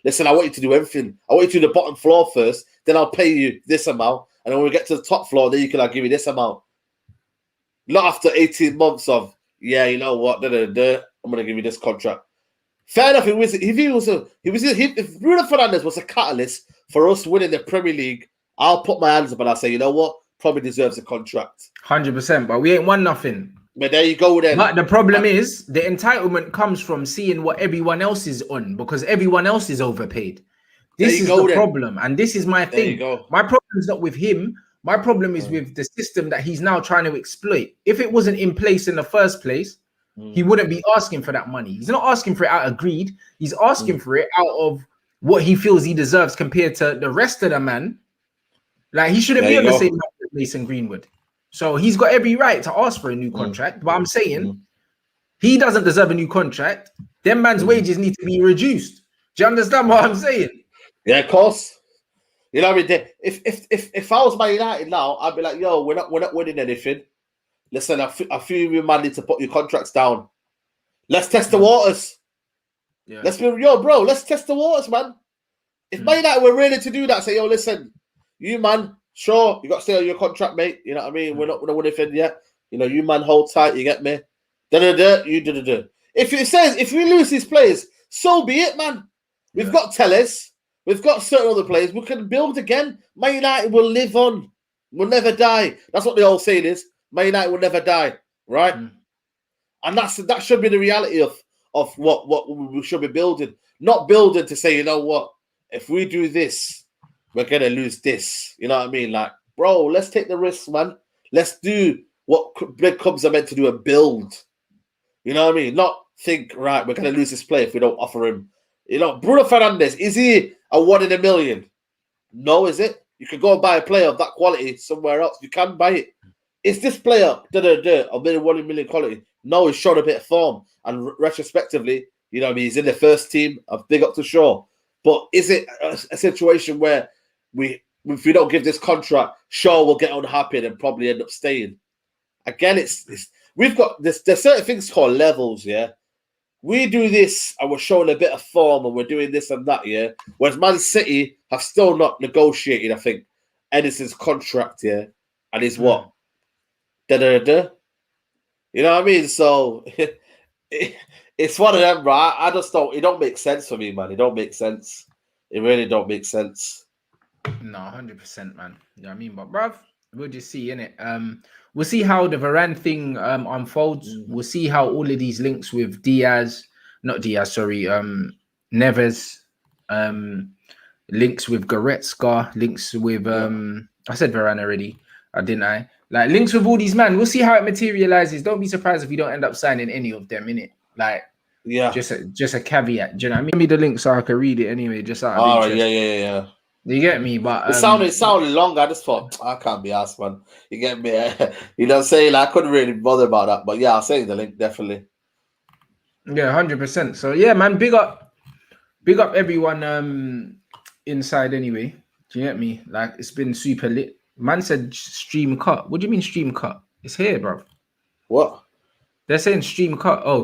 Listen, I want you to do everything. I want you to do the bottom floor first. Then I'll pay you this amount, and then when we get to the top floor, then I'll give you this amount. Not after 18 months of you know what? I'm gonna give you this contract. Fair enough. If Bruno Fernandes was a catalyst for us winning the Premier League, I'll put my hands up and I'll say, you know what? Probably deserves a contract. 100%, but we ain't won nothing. But there you go then. But the problem is the entitlement comes from seeing what everyone else is on because everyone else is overpaid. This is the problem. And this is my thing. My problem is not with him. My problem is with the system that he's now trying to exploit. If it wasn't in place in the first place, he wouldn't be asking for that money. He's not asking for it out of greed. He's asking for it out of what he feels he deserves compared to the rest of the man. Like, he shouldn't be on the same level as Mason Greenwood. So he's got every right to ask for a new contract. But I'm saying he doesn't deserve a new contract. Them man's wages need to be reduced. Do you understand what I'm saying? Yeah, of course. You know what I mean? If I was Man United now, I'd be like, yo, we're not winning anything. Listen, I feel you man need to put your contracts down. Let's test the waters. Yeah. Let's test the waters, man. If Man United were ready to do that, say, yo, listen, you man, sure, you got to stay on your contract, mate. You know what I mean? We're not going to win anything yet. You know, you man, hold tight. You get me? If we lose these players, so be it, man. We've got Telles. We've got certain other players. We can build again. Man United will live on. We'll never die. That's what the old saying is. Man United will never die, right? And that should be the reality of what we should be building. Not building to say, you know what, if we do this, we're going to lose this. You know what I mean? Like, bro, let's take the risk, man. Let's do what big clubs are meant to do and build. You know what I mean? Not think, right, we're going to lose this player if we don't offer him. You know, Bruno Fernandes, is he a 1 in a million? No, is it? You can go and buy a player of that quality somewhere else. You can buy it. Is this player of maybe 1 in a million quality? No, he's shown a bit of form. And retrospectively, you know what I mean, he's in the first team. Big up to Shaw. But is it a situation where if we don't give this contract, Shaw will get unhappy and probably end up staying? Again, we've got this. There's certain things called levels, yeah. We do this and we're showing a bit of form and we're doing this and that, yeah. Whereas Man City have still not negotiated, I think, Edison's contract, yeah. And he's what? You know what I mean? So it's one of them, right? I just don't. It don't make sense for me, man. It don't make sense. It really don't make sense. No, 100%, man. You know what I mean? But bruv, we'll just see, innit? We'll see how the Varane thing unfolds. We'll see how all of these links with Neves, links with Goretzka, links with I said Varane already, didn't I? Like links with all these men. We'll see how it materializes. Don't be surprised if we don't end up signing any of them, innit? Like, just a caveat. Do you know what I mean? Give me the link so I can read it anyway. Just out of interest. Yeah. You get me? But it sounded long. I just thought I can't be asked, man. You get me? You know what I'm saying? Like, I couldn't really bother about that. But yeah, I'll send you the link definitely. Yeah, 100%. So yeah, man, big up everyone inside anyway. Do you get me? Like, it's been super lit. Man said stream cut. What do you mean stream cut? It's here, bro. What? They're saying stream cut. Oh,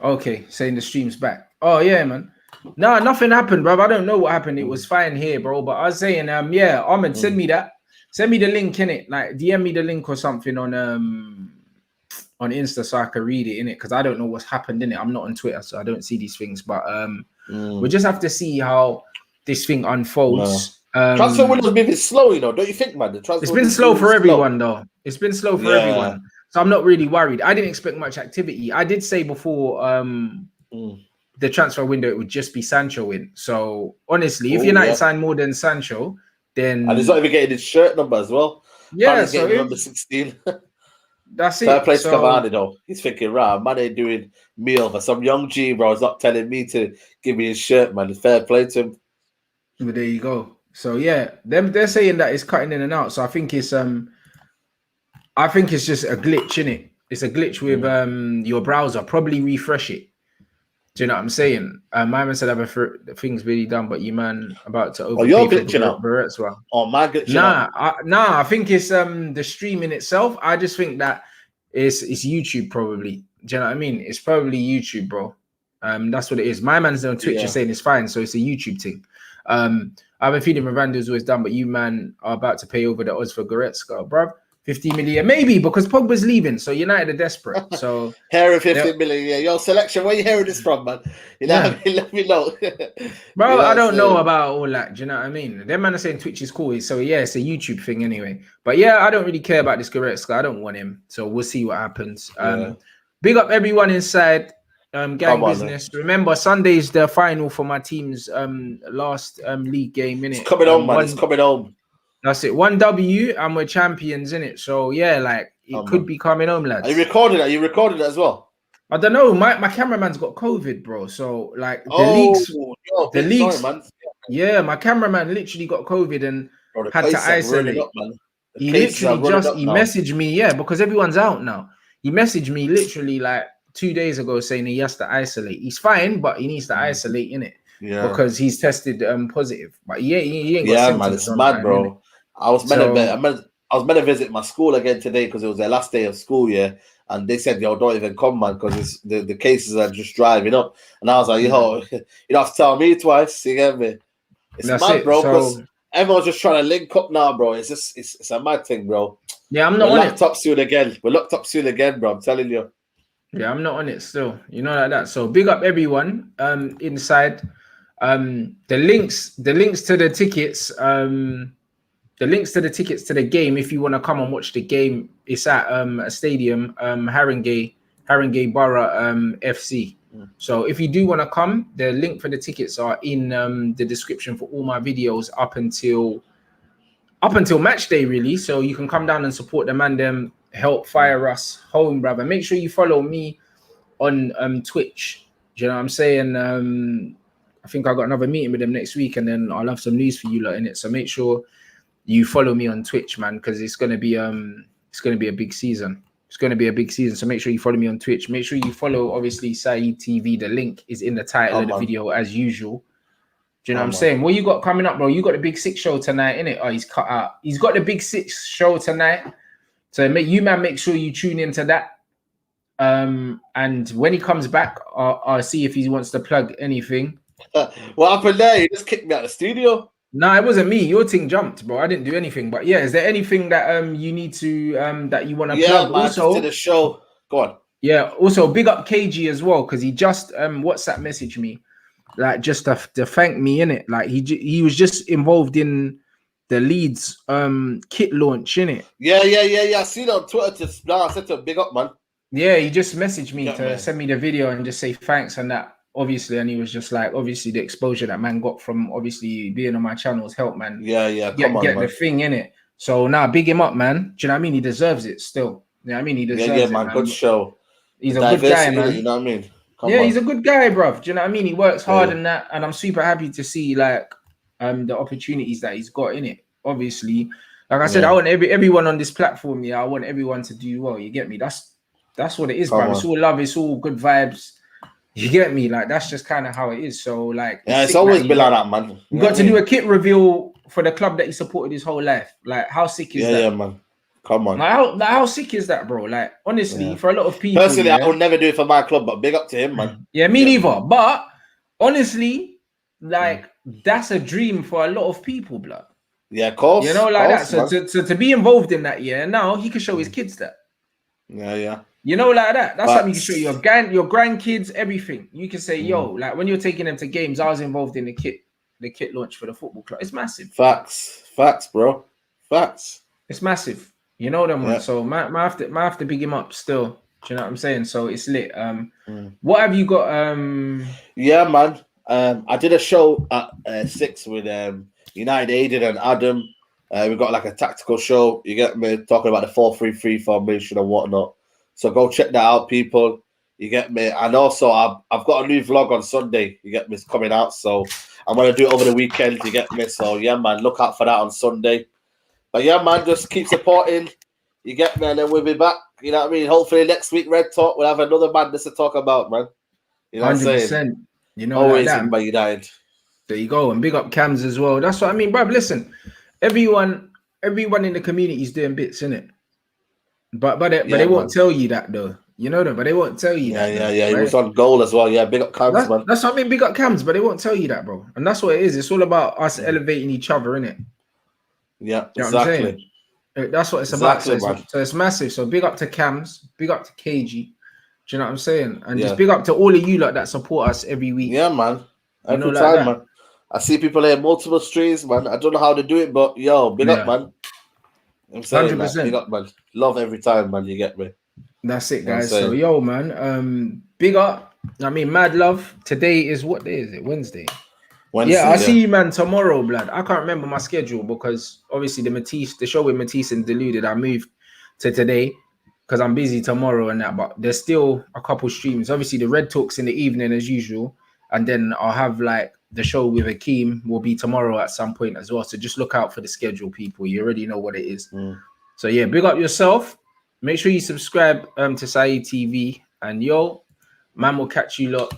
okay. Saying the stream's back. Oh yeah, man. No, nothing happened, bro. I don't know what happened. It was fine here, bro. But I was saying, yeah, Ahmed, send me that. Send me the link in it. Like, DM me the link or something on Insta so I can read it in it, because I don't know what's happened in it. I'm not on Twitter, so I don't see these things. But we just have to see how this thing unfolds. Transfer window's been a bit slow, you know. Don't you think, man? It's been slow for everyone, though. It's been slow for everyone. So I'm not really worried. I didn't expect much activity. I did say before the transfer window, it would just be Sancho in. So honestly, if United sign more than Sancho, then and he's not even getting his shirt number as well. Yeah, so getting number 16. That's it. Fair play to Cavani, though. He's thinking, right, man ain't doing meal for some young G, bro. He's not telling me to give me his shirt, man. Fair play to him. But there you go. So yeah, they're saying that it's cutting in and out. So I think it's just a glitch, innit? It's a glitch with your browser. Probably refresh it. Do you know what I'm saying? My man said the thing's really done, but you man about to overpay you're glitching out. Well. Oh, my glitching out. I think it's the stream in itself. I just think that it's YouTube probably. Do you know what I mean? It's probably YouTube, bro. That's what it is. My man's on Twitch is saying it's fine, so it's a YouTube thing. I have a feeling Miranda's always done, but you man are about to pay over the odds for Goretzka, bro. 50 million, maybe, because Pogba's leaving, so United are desperate. So hearing 50 million, yeah. Your selection, where you hearing this from, man? You know what I mean? Let me know. Bro, I don't know about all that. Do you know what I mean? Them man are saying Twitch is cool, so yeah, it's a YouTube thing anyway. But yeah, I don't really care about this Goretzka. I don't want him, so we'll see what happens. Big up everyone inside. Gang business. Remember, Sunday's the final for my team's last league game, innit? It's coming home, man. It's coming home. That's it. 1 W and we're champions, innit? So yeah, like it could be coming home, lads. Are you recording that? You recorded it as well? I don't know. My cameraman's got COVID, bro. So like the leaks. Sorry, man. Yeah, my cameraman literally got COVID and had to isolate. He literally messaged me, because everyone's out now. He messaged me literally like 2 days ago saying he has to isolate. He's fine, but he needs to isolate, innit? Yeah, because he's tested positive. But he ain't got symptoms. Man, it's mad, bro. Innit? I was meant to visit my school again today because it was their last day of school, and they said, "Yo, don't even come, man, because the cases are just driving up." And I was like, "Yo, you don't have to tell me twice." You get me? It's mad, bro. Because everyone's just trying to link up now, bro. It's just it's a mad thing, bro. Yeah, I'm not on it. We're locked up soon again, bro. I'm telling you. Yeah, I'm not on it still. You know, like that. So big up everyone inside. The links to the tickets. The links to the tickets to the game, if you want to come and watch the game, it's at a stadium, Haringey Borough FC. So if you do want to come, the link for the tickets are in the description for all my videos up until match day, really. So you can come down and support the man, them help fire us home, brother. Make sure you follow me on Twitch. Do you know what I'm saying? I think I got another meeting with them next week, and then I'll have some news for you lot in it. So make sure you follow me on Twitch, man, because it's gonna be a big season. It's gonna be a big season. So make sure you follow me on Twitch. Make sure you follow obviously Saeed TV. The link is in the title of the video as usual. Do you know what I'm saying? What you got coming up, bro? You got the Big Six show tonight, innit? Oh, he's cut out. He's got the Big Six show tonight. So make sure you tune into that. And when he comes back, I'll see if he wants to plug anything. What happened there? You just kicked me out of the studio. No, it wasn't me. Your thing jumped, bro. I didn't do anything. But yeah, is there anything that you need to that you want to plug? Man, also to the show. Go on. Yeah, also big up KG as well, because he just WhatsApp messaged me, like just to thank me in it. Like he was just involved in the Leeds kit launch, innit? Yeah. I seen it on Twitter. I said to him, big up, man. Yeah, he just messaged me to send me the video and just say thanks and that. Obviously, and he was just like, obviously, the exposure that man got from obviously being on my channel's help, man. Yeah. Get man. the thing in it. So now, big him up, man. Do you know what I mean? He deserves it still. You know what I mean? He deserves it, man. Good show. He's a good guy, man. You know what I mean? He's a good guy, bruv. Do you know what I mean? He works hard in that, and I'm super happy to see like the opportunities that he's got in it. Obviously, like I said, I want everyone on this platform. Yeah, I want everyone to do well. You get me? That's what it is, bro. It's all love. It's all good vibes. You get me? Like that's just kind of how it is. So like, it's always been like that, man. You got to do a kit reveal for the club that he supported his whole life. Like, how sick is that? Yeah, man. Come on. Like how sick is that, bro? Like, honestly, for a lot of people, personally, I would never do it for my club, but big up to him, man. Yeah, me neither. But honestly, like that's a dream for a lot of people, blood. Yeah, of course. You know, like that. So to be involved in that, now he can show his kids that. Yeah. You know, like that. That's something you can show your grandkids, everything. You can say, yo, like when you're taking them to games, I was involved in the kit launch for the football club. It's massive. Facts, bro. Facts. It's massive. You know them, man. So I have to big him up still. Do you know what I'm saying? So it's lit. What have you got? Yeah, man. I did a show at 6 with United Aided and Adam. We got like a tactical show. You get me, talking about the 4-3-3 formation and whatnot. So go check that out, people. You get me? And also, I've got a new vlog on Sunday. You get me? It's coming out. So I'm going to do it over the weekend. You get me? So yeah, man, look out for that on Sunday. But yeah, man, just keep supporting. You get me? And then we'll be back. You know what I mean? Hopefully next week, Red Talk, we'll have another madness to talk about, man. You know what I'm saying? You know, always like that. By United. There you go. And big up Cams as well. That's what I mean, bruv. Listen, everyone in the community is doing bits, innit? But they won't tell you that though. You know them, but they won't tell you that. Yeah. Right? He was on goal as well. Yeah, big up Cams, man. That's what I mean, big up Cams, but they won't tell you that, bro. And that's what it is. It's all about us elevating each other, innit? Yeah, you know exactly. That's what it's about. So it's massive. So big up to Cams, big up to KG. Do you know what I'm saying? And just big up to all of you lot that support us every week. Yeah, man. Every time, man. I see people here multiple streams, man. I don't know how to do it, but yo, big up, man. I'm saying 100%. Big up, man. Love every time, man. You get me. That's it, guys. So yo, man. Big up. I mean, mad love. Today is what day is it? Wednesday. I'll see you, man, tomorrow, blood. I can't remember my schedule because obviously the show with Matisse and Deluded, I moved to today because I'm busy tomorrow and that. But there's still a couple streams. Obviously, the Red Talks in the evening as usual, and then I'll have like the show with Akeem will be tomorrow at some point as well. So just look out for the schedule, people. You already know what it is. So yeah, big up yourself. Make sure you subscribe to Saeed TV. And yo, man, will catch you lot